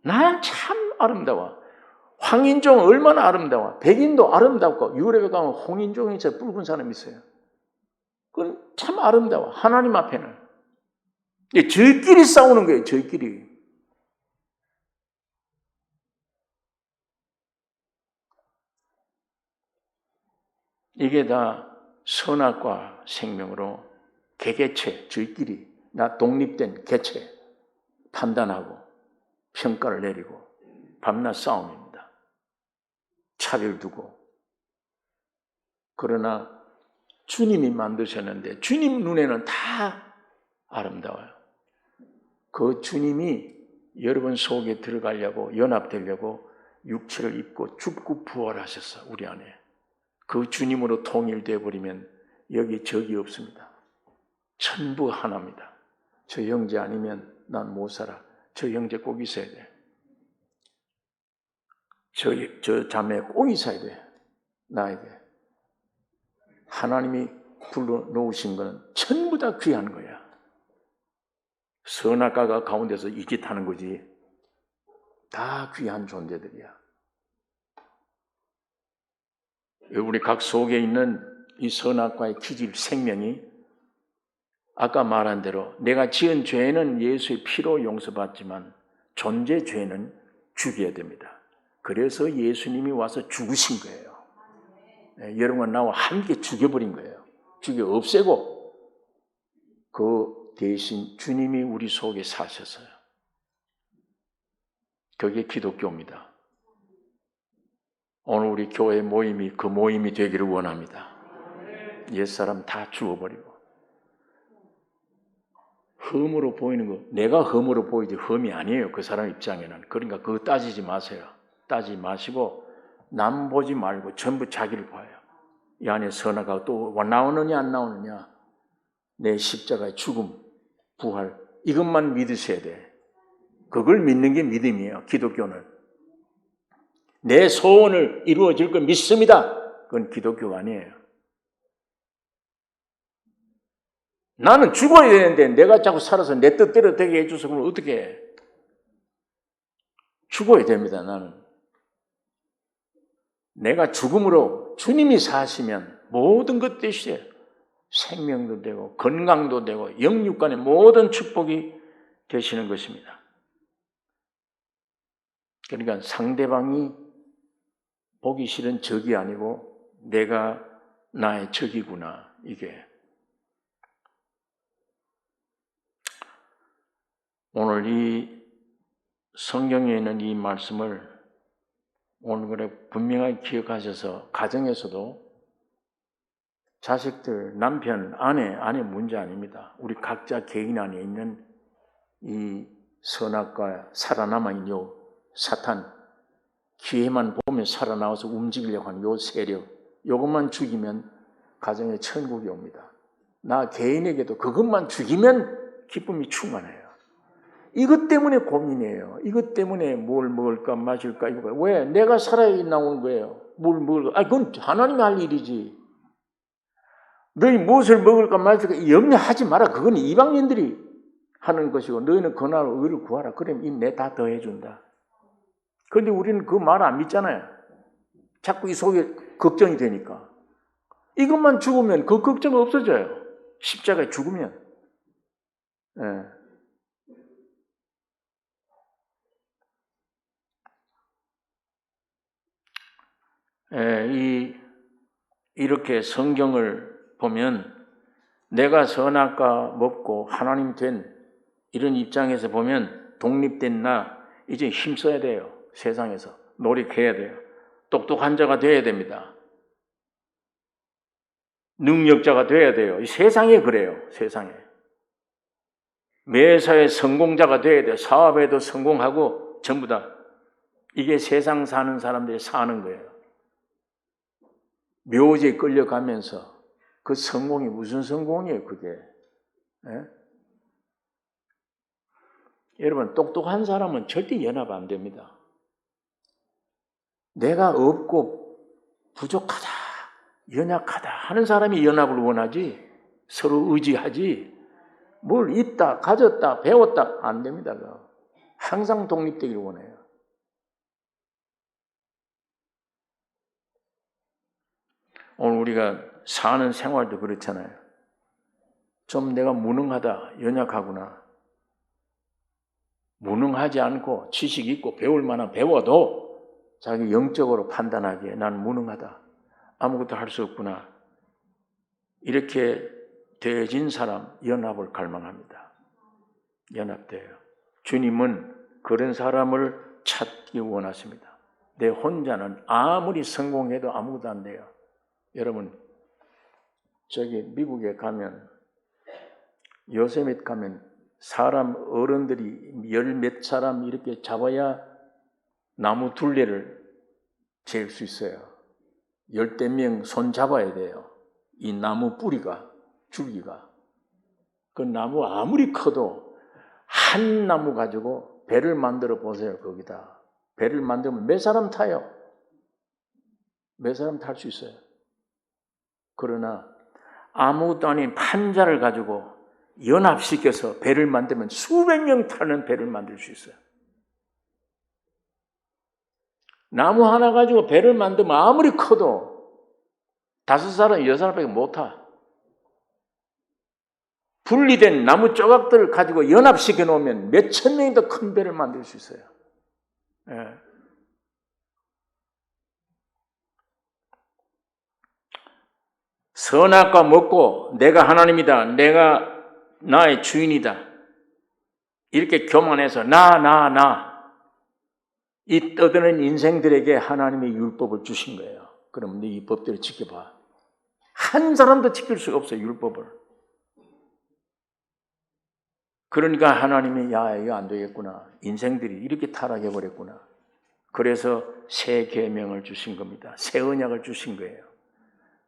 난 참 아름다워. 황인종 얼마나 아름다워. 백인도 아름답고 유럽에 가면 홍인종이 저 붉은 사람이 있어요. 그건 참 아름다워. 하나님 앞에는. 저희끼리 싸우는 거예요. 저희끼리. 이게 다 선악과 생명으로 개개체 저희끼리 나 독립된 개체 판단하고 평가를 내리고 밤낮 싸움입니다. 차별 두고. 그러나 주님이 만드셨는데 주님 눈에는 다 아름다워요. 그 주님이 여러분 속에 들어가려고 연합되려고 육체를 입고 죽고 부활하셨어. 우리 안에. 그 주님으로 통일되어 버리면 여기 적이 없습니다. 전부 하나입니다. 저 형제 아니면 난 못 살아. 저 형제 꼭 있어야 돼. 저 자매 꼭 있어야 돼. 나에게. 하나님이 불러놓으신 것은 전부 다 귀한 거야. 선악과가 가운데서 이 짓 하는 거지. 다 귀한 존재들이야. 우리 각 속에 있는 이 선악과의 기질 생명이 아까 말한 대로 내가 지은 죄는 예수의 피로 용서받지만 존재 죄는 죽여야 됩니다. 그래서 예수님이 와서 죽으신 거예요. 여러분 나와 함께 죽여버린 거예요. 죽여 없애고 그 대신 주님이 우리 속에 사셨어요. 그게 기독교입니다. 오늘 우리 교회 모임이 그 모임이 되기를 원합니다. 옛사람 다 죽어버리고 흠으로 보이는 거 내가 흠으로 보이지 흠이 아니에요. 그 사람 입장에는. 그러니까 그거 따지지 마세요. 따지지 마시고 남 보지 말고 전부 자기를 봐요. 이 안에 선악과가 또 나오느냐 안 나오느냐. 내 십자가의 죽음, 부활 이것만 믿으셔야 돼. 그걸 믿는 게 믿음이에요. 기독교는. 내 소원을 이루어질 걸 믿습니다. 그건 기독교가 아니에요. 나는 죽어야 되는데 내가 자꾸 살아서 내 뜻대로 되게 해줘서 그러면 어떻게 해? 죽어야 됩니다. 나는. 내가 죽음으로 주님이 사시면 모든 것 되시죠. 생명도 되고 건강도 되고 영육간의 모든 축복이 되시는 것입니다. 그러니까 상대방이 보기 싫은 적이 아니고 내가 나의 적이구나. 이게 오늘 이 성경에 있는 이 말씀을 오늘 그래 분명하게 기억하셔서 가정에서도 자식들, 남편, 아내 문제 아닙니다. 우리 각자 개인 안에 있는 이 선악과 살아남아 있는 요 사탄, 기회만 보면 살아나와서 움직이려고 하는 요 세력, 요것만 죽이면 가정에 천국이 옵니다. 나 개인에게도 그것만 죽이면 기쁨이 충만해요. 이것 때문에 고민이에요. 이것 때문에 뭘 먹을까 마실까 이거 왜 내가 살아야 나오는 거예요. 뭘 먹을까? 그건 하나님이 할 일이지. 너희 무엇을 먹을까 마실까 염려하지 마라. 그건 이방인들이 하는 것이고 너희는 그날 의를 구하라. 그러면 이 내 다 더해준다. 그런데 우리는 그 말 안 믿잖아요. 자꾸 이 속에 걱정이 되니까. 이것만 죽으면 그 걱정 없어져요. 십자가에 죽으면. 예. 이렇게 성경을 보면 내가 선악과 먹고 하나님 된 이런 입장에서 보면 독립된 나 이제 힘써야 돼요. 세상에서 노력해야 돼요. 똑똑한 자가 되어야 됩니다. 능력자가 되어야 돼요. 이 세상에 그래요. 세상에. 매사에 성공자가 되어야 돼요. 사업에도 성공하고 전부 다. 이게 세상 사는 사람들이 사는 거예요. 묘지에 끌려가면서 그 성공이 무슨 성공이에요, 그게. 예? 여러분, 똑똑한 사람은 절대 연합 안 됩니다. 내가 없고 부족하다, 연약하다 하는 사람이 연합을 원하지, 서로 의지하지, 뭘 있다, 가졌다, 배웠다, 안 됩니다. 항상 독립되기를 원해요. 오늘 우리가 사는 생활도 그렇잖아요. 좀 내가 무능하다, 연약하구나. 무능하지 않고 지식 있고 배울 만한 배워도 자기 영적으로 판단하기에 난 무능하다. 아무것도 할 수 없구나. 이렇게 되어진 사람 연합을 갈망합니다. 연합돼요. 주님은 그런 사람을 찾기 원하십니다. 내 혼자는 아무리 성공해도 아무것도 안 돼요. 여러분, 저기 미국에 가면 요세밋 가면 사람 어른들이 열 몇 사람 이렇게 잡아야 나무 둘레를 잴 수 있어요. 10명 손 잡아야 돼요. 이 나무 뿌리가, 줄기가. 그 나무 아무리 커도 한 나무 가지고 배를 만들어 보세요. 거기다. 배를 만들면 몇 사람 타요? 몇 사람 탈 수 있어요? 그러나 아무것도 아닌 판자를 가지고 연합시켜서 배를 만들면 수백 명 타는 배를 만들 수 있어요. 나무 하나 가지고 배를 만들면 아무리 커도 5사람, 6사람밖에 못 타. 분리된 나무 조각들을 가지고 연합시켜 놓으면 몇천 명이 더 큰 배를 만들 수 있어요. 예. 선악과 먹고 내가 하나님이다. 내가 나의 주인이다. 이렇게 교만해서 나. 이 떠드는 인생들에게 하나님의 율법을 주신 거예요. 그럼 네 이 법대로 지켜봐. 한 사람도 지킬 수가 없어요. 율법을. 그러니까 하나님이 야 이거 안 되겠구나. 인생들이 이렇게 타락해버렸구나. 그래서 새 계명을 주신 겁니다. 새 언약을 주신 거예요.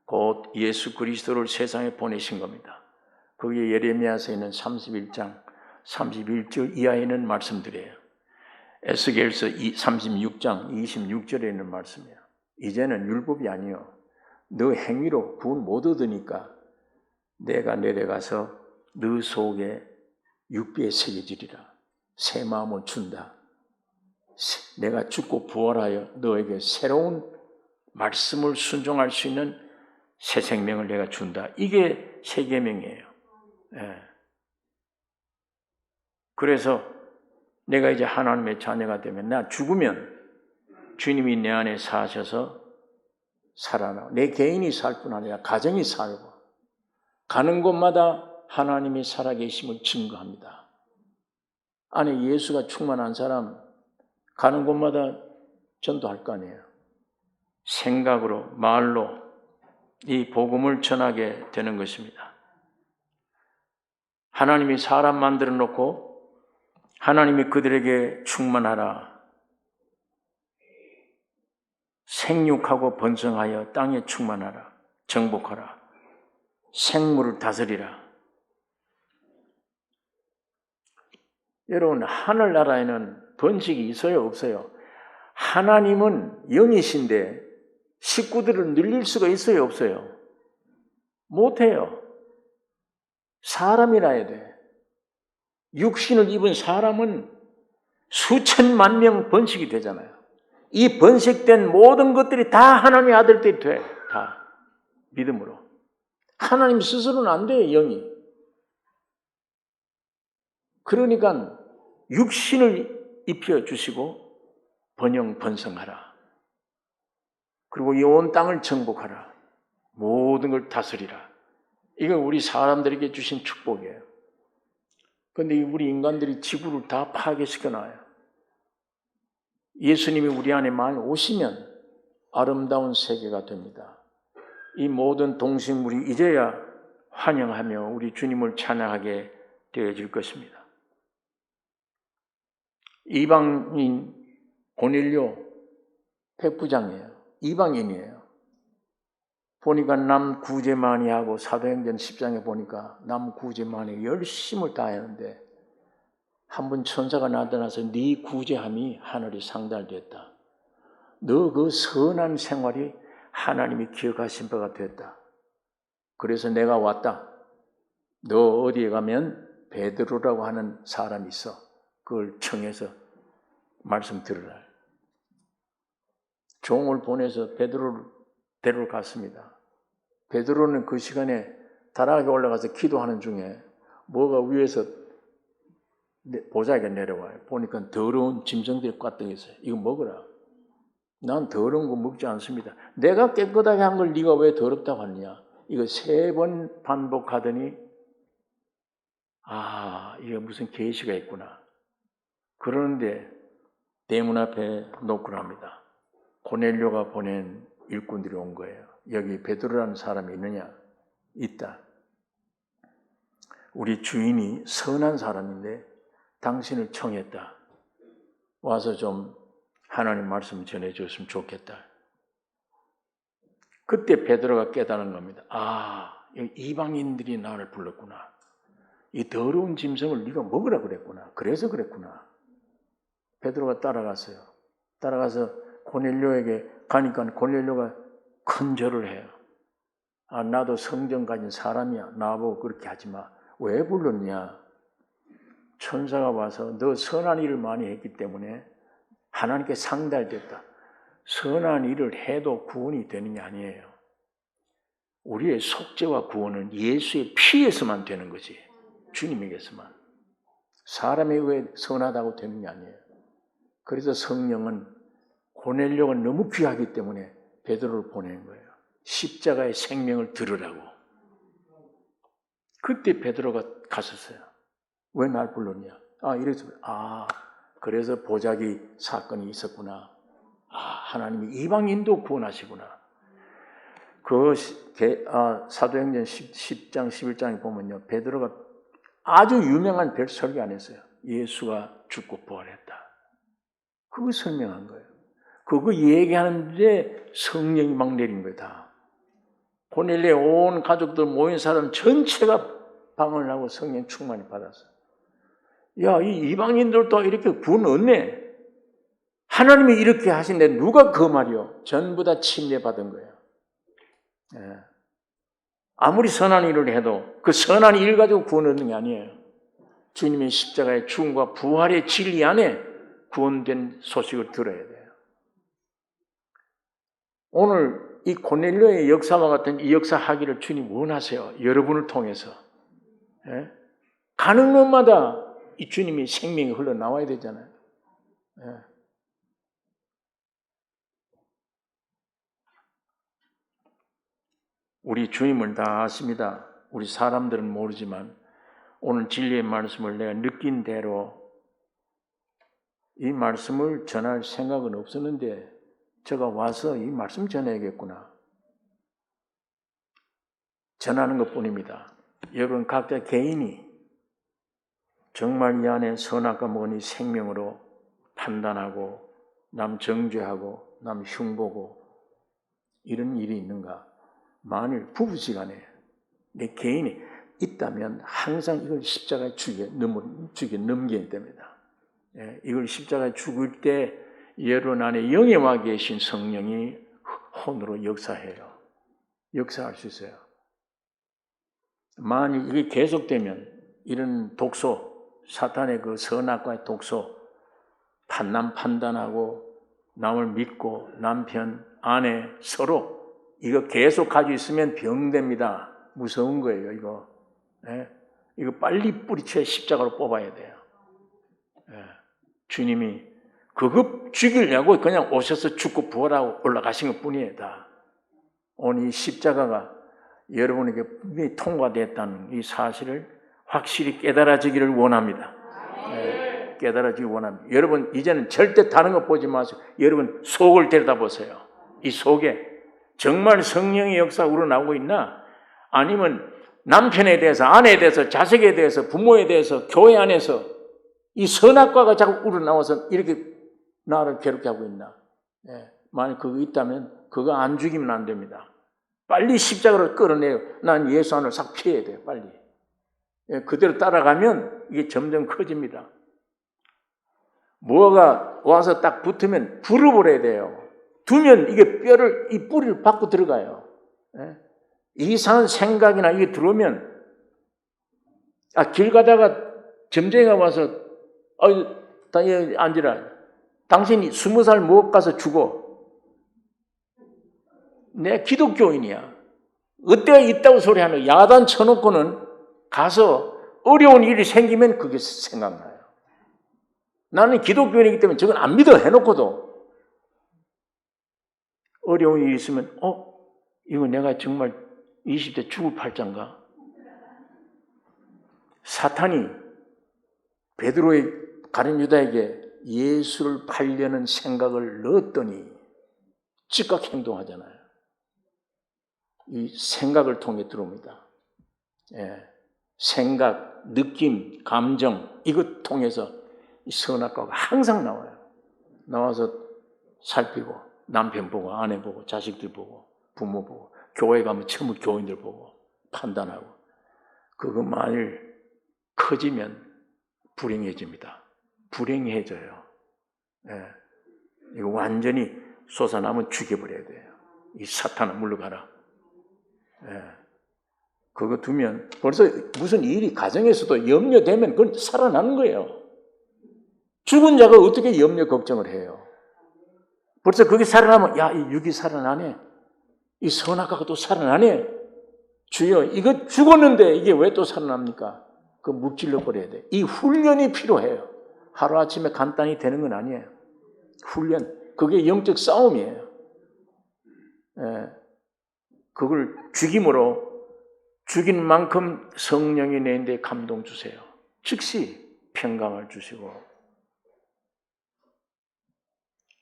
곧 예수 그리스도를 세상에 보내신 겁니다. 그게 예레미야서에 있는 31장 31절 이하에는 말씀드려요. 에스겔서 36장 26절에 있는 말씀이에요. 이제는 율법이 아니요 너 행위로 구원 못 얻으니까 내가 내려가서 너 속에 육비에 새겨지리라. 새 마음을 준다. 내가 죽고 부활하여 너에게 새로운 말씀을 순종할 수 있는 새 생명을 내가 준다. 이게 새 계명이에요. 예. 그래서 내가 이제 하나님의 자녀가 되면 나 죽으면 주님이 내 안에 사셔서 살아나. 내 개인이 살 뿐 아니라 가정이 살고 가는 곳마다 하나님이 살아계심을 증거합니다. 안에 예수가 충만한 사람 가는 곳마다 전도할 거 아니에요. 생각으로 말로 이 복음을 전하게 되는 것입니다. 하나님이 사람 만들어 놓고 하나님이 그들에게 충만하라. 생육하고 번성하여 땅에 충만하라. 정복하라. 생물을 다스리라. 여러분 하늘나라에는 번식이 있어요 없어요? 하나님은 영이신데 식구들을 늘릴 수가 있어요 없어요? 못해요. 사람이라야 돼. 육신을 입은 사람은 수천만 명 번식이 되잖아요. 이 번식된 모든 것들이 다 하나님의 아들들이 돼. 다 믿음으로. 하나님 스스로는 안 돼요. 영이. 그러니까 육신을 입혀주시고 번영 번성하라. 그리고 이 온 땅을 정복하라. 모든 걸 다스리라. 이건 우리 사람들에게 주신 축복이에요. 그런데 우리 인간들이 지구를 다 파괴시켜놔요. 예수님이 우리 안에 많이 오시면 아름다운 세계가 됩니다. 이 모든 동식물이 이제야 환영하며 우리 주님을 찬양하게 되어질 것입니다. 이방인 고넬료 백부장이에요. 이방인이에요. 보니까 남 구제 많이 하고 사도행전 10장에 보니까 남 구제 많이 열심을 다했는데 한 번 천사가 나타나서 네 구제함이 하늘이 상달됐다. 너 그 선한 생활이 하나님이 기억하신 바가 됐다. 그래서 내가 왔다. 너 어디에 가면 베드로라고 하는 사람이 있어. 그걸 청해서 말씀 들으라. 종을 보내서 베드로를 데리러 갔습니다. 베드로는 그 시간에 다락에 올라가서 기도하는 중에 뭐가 위에서 보자기가 내려와요. 보니까 더러운 짐승들이 꽈떡 있어요. 이거 먹어라. 난 더러운 거 먹지 않습니다. 내가 깨끗하게 한 걸 네가 왜 더럽다고 하느냐. 이거 3번 반복하더니 이게 무슨 계시가 있구나. 그러는데 대문 앞에 노크를 합니다. 고넬료가 보낸 일꾼들이 온 거예요. 여기 베드로라는 사람이 있느냐? 있다. 우리 주인이 선한 사람인데 당신을 청했다. 와서 좀 하나님 말씀 전해줬으면 좋겠다. 그때 베드로가 깨달은 겁니다. 이방인들이 나를 불렀구나. 이 더러운 짐승을 네가 먹으라 그랬구나. 그래서 그랬구나. 베드로가 따라갔어요. 따라가서 고넬료에게 가니까 고넬료가 큰 절을 해요. 나도 성경 가진 사람이야. 나보고 그렇게 하지 마. 왜 불렀냐? 천사가 와서 너 선한 일을 많이 했기 때문에 하나님께 상달됐다. 선한 일을 해도 구원이 되는 게 아니에요. 우리의 속죄와 구원은 예수의 피에서만 되는 거지. 주님에게서만. 사람에 의해 선하다고 되는 게 아니에요. 그래서 성령은 고넬료가 너무 귀하기 때문에 베드로를 보낸 거예요. 십자가의 생명을 들으라고. 그때 베드로가 갔었어요. 왜 날 불렀냐? 그래서 보자기 사건이 있었구나. 하나님이 이방인도 구원하시구나. 사도행전 10장, 11장에 보면요. 베드로가 아주 유명한 설교 안 했어요. 예수가 죽고 부활했다. 그거 설명한 거예요. 그거 얘기하는데 성령이 막 내린 거예요, 다. 고넬료의 온 가족들 모인 사람 전체가 방언을 하고 성령 충만히 받았어요. 이 이방인들도 이렇게 구원 얻네. 하나님이 이렇게 하신데 누가 그 말이요? 전부 다 침례받은 거예요. 아무리 선한 일을 해도 그 선한 일 가지고 구원 얻는 게 아니에요. 주님의 십자가의 죽음과 부활의 진리 안에 구원된 소식을 들어야 돼요. 오늘 이 고넬료의 역사와 같은 이 역사 하기를 주님 원하세요. 여러분을 통해서. 가는 곳마다 이 주님의 생명이 흘러나와야 되잖아요. 우리 주님을 다 아십니다. 우리 사람들은 모르지만 오늘 진리의 말씀을 내가 느낀 대로 이 말씀을 전할 생각은 없었는데 제가 와서 이 말씀 전해야겠구나. 전하는 것뿐입니다. 여러분 각자 개인이 정말 이 안에 선악과 모니 생명으로 판단하고 남 정죄하고 남 흉보고 이런 일이 있는가? 만일 부부지간에 내 개인이 있다면 항상 이걸 십자가에 죽여 넘겨야 됩니다. 이걸 십자가에 죽을 때 여러분 안에 영에 와 계신 성령이 혼으로 역사해요. 역사할 수 있어요. 만일 이게 계속되면 이런 독소, 사탄의 그 선악과의 독소, 판단하고 남을 믿고 남편, 아내 서로 이거 계속 가지고 있으면 병됩니다. 무서운 거예요, 이거. 이거 빨리 뿌리채 십자가로 뽑아야 돼요. 주님이 그거 죽이려고 그냥 오셔서 죽고 부활하고 올라가신 것 뿐이에요. 다. 오늘 이 십자가가 여러분에게 분명히 통과됐다는 이 사실을 확실히 깨달아지기를 원합니다. 네, 깨달아지기 원합니다. 여러분 이제는 절대 다른 거 보지 마세요. 여러분 속을 들여다보세요. 이 속에 정말 성령의 역사가 우러나오고 있나? 아니면 남편에 대해서, 아내에 대해서, 자식에 대해서, 부모에 대해서, 교회 안에서 이 선악과가 자꾸 우러나와서 이렇게 나를 괴롭게 하고 있나? 예, 만약 그거 있다면 그거 안 죽이면 안 됩니다. 빨리 십자가를 끌어내요. 난 예수 안을 싹 피해야 돼요. 빨리. 예, 그대로 따라가면 이게 점점 커집니다. 뭐가 와서 딱 붙으면 불어버려야 돼요. 두면 이게 뼈를, 이 뿌리를 받고 들어가요. 예? 이상한 생각이나 이게 들어오면, 길 가다가 점쟁이가 와서, 앉으라. 당신이 20살 못 가서 죽어. 내가 기독교인이야. 어때가 있다고 소리하는 야단 쳐놓고는 가서 어려운 일이 생기면 그게 생각나요. 나는 기독교인이기 때문에 저건 안 믿어 해놓고도 어려운 일이 있으면 이거 내가 정말 20대 죽을 팔자인가? 사탄이 베드로의 가룟 유다에게 예수를 팔려는 생각을 넣었더니 즉각 행동하잖아요. 이 생각을 통해 들어옵니다. 예. 생각, 느낌, 감정 이것 통해서 이 선악과가 항상 나와요. 나와서 살피고 남편 보고 아내 보고 자식들 보고 부모 보고 교회 가면 전부 교인들 보고 판단하고 그거 만일 커지면 불행해집니다. 불행해져요. 예. 이거 완전히 솟아나면 죽여버려야 돼요. 이 사탄아 물러가라. 예. 그거 두면 벌써 무슨 일이 가정에서도 염려되면 그건 살아나는 거예요. 죽은 자가 어떻게 염려 걱정을 해요? 벌써 그게 살아나면 이 육이 살아나네. 이 선악과가 또 살아나네. 주여 이거 죽었는데 이게 왜 또 살아납니까? 그거 무찔러 버려야 돼. 이 훈련이 필요해요. 하루아침에 간단히 되는 건 아니에요. 훈련. 그게 영적 싸움이에요. 예. 그걸 죽임으로 죽인 만큼 성령이 내인데 감동 주세요. 즉시 평강을 주시고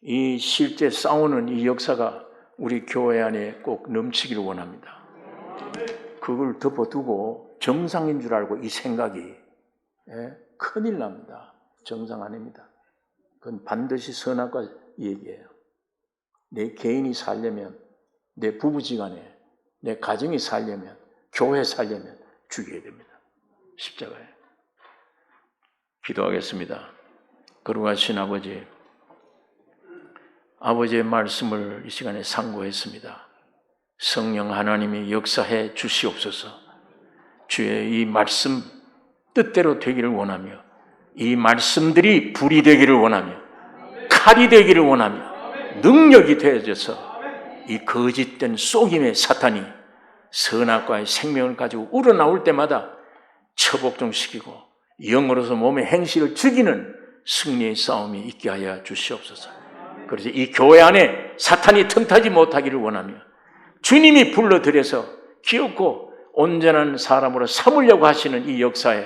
이 실제 싸우는 이 역사가 우리 교회 안에 꼭 넘치기를 원합니다. 그걸 덮어두고 정상인 줄 알고 이 생각이 큰일 납니다. 정상 아닙니다. 그건 반드시 선악과 얘기예요. 내 개인이 살려면, 내 부부지간에, 내 가정이 살려면, 교회 살려면 죽여야 됩니다. 십자가에. 기도하겠습니다. 거룩하신 아버지, 아버지의 말씀을 이 시간에 상고했습니다. 성령 하나님이 역사해 주시옵소서. 주의 이 말씀 뜻대로 되기를 원하며 이 말씀들이 불이 되기를 원하며 칼이 되기를 원하며 능력이 되어져서 이 거짓된 속임의 사탄이 선악과의 생명을 가지고 우러나올 때마다 처복종시키고 영으로서 몸의 행실을 죽이는 승리의 싸움이 있게 하여 주시옵소서. 그래서 이 교회 안에 사탄이 틈타지 못하기를 원하며 주님이 불러들여서 귀엽고 온전한 사람으로 삼으려고 하시는 이 역사에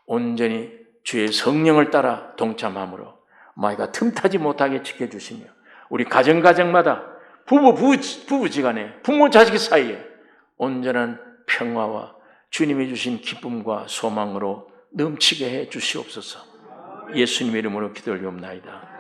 온전히 주의 성령을 따라 동참함으로 마이가 틈타지 못하게 지켜주시며 우리 가정마다 부부지간에 부모 자식 사이에 온전한 평화와 주님이 주신 기쁨과 소망으로 넘치게 해 주시옵소서. 예수님의 이름으로 기도 올리옵나이다.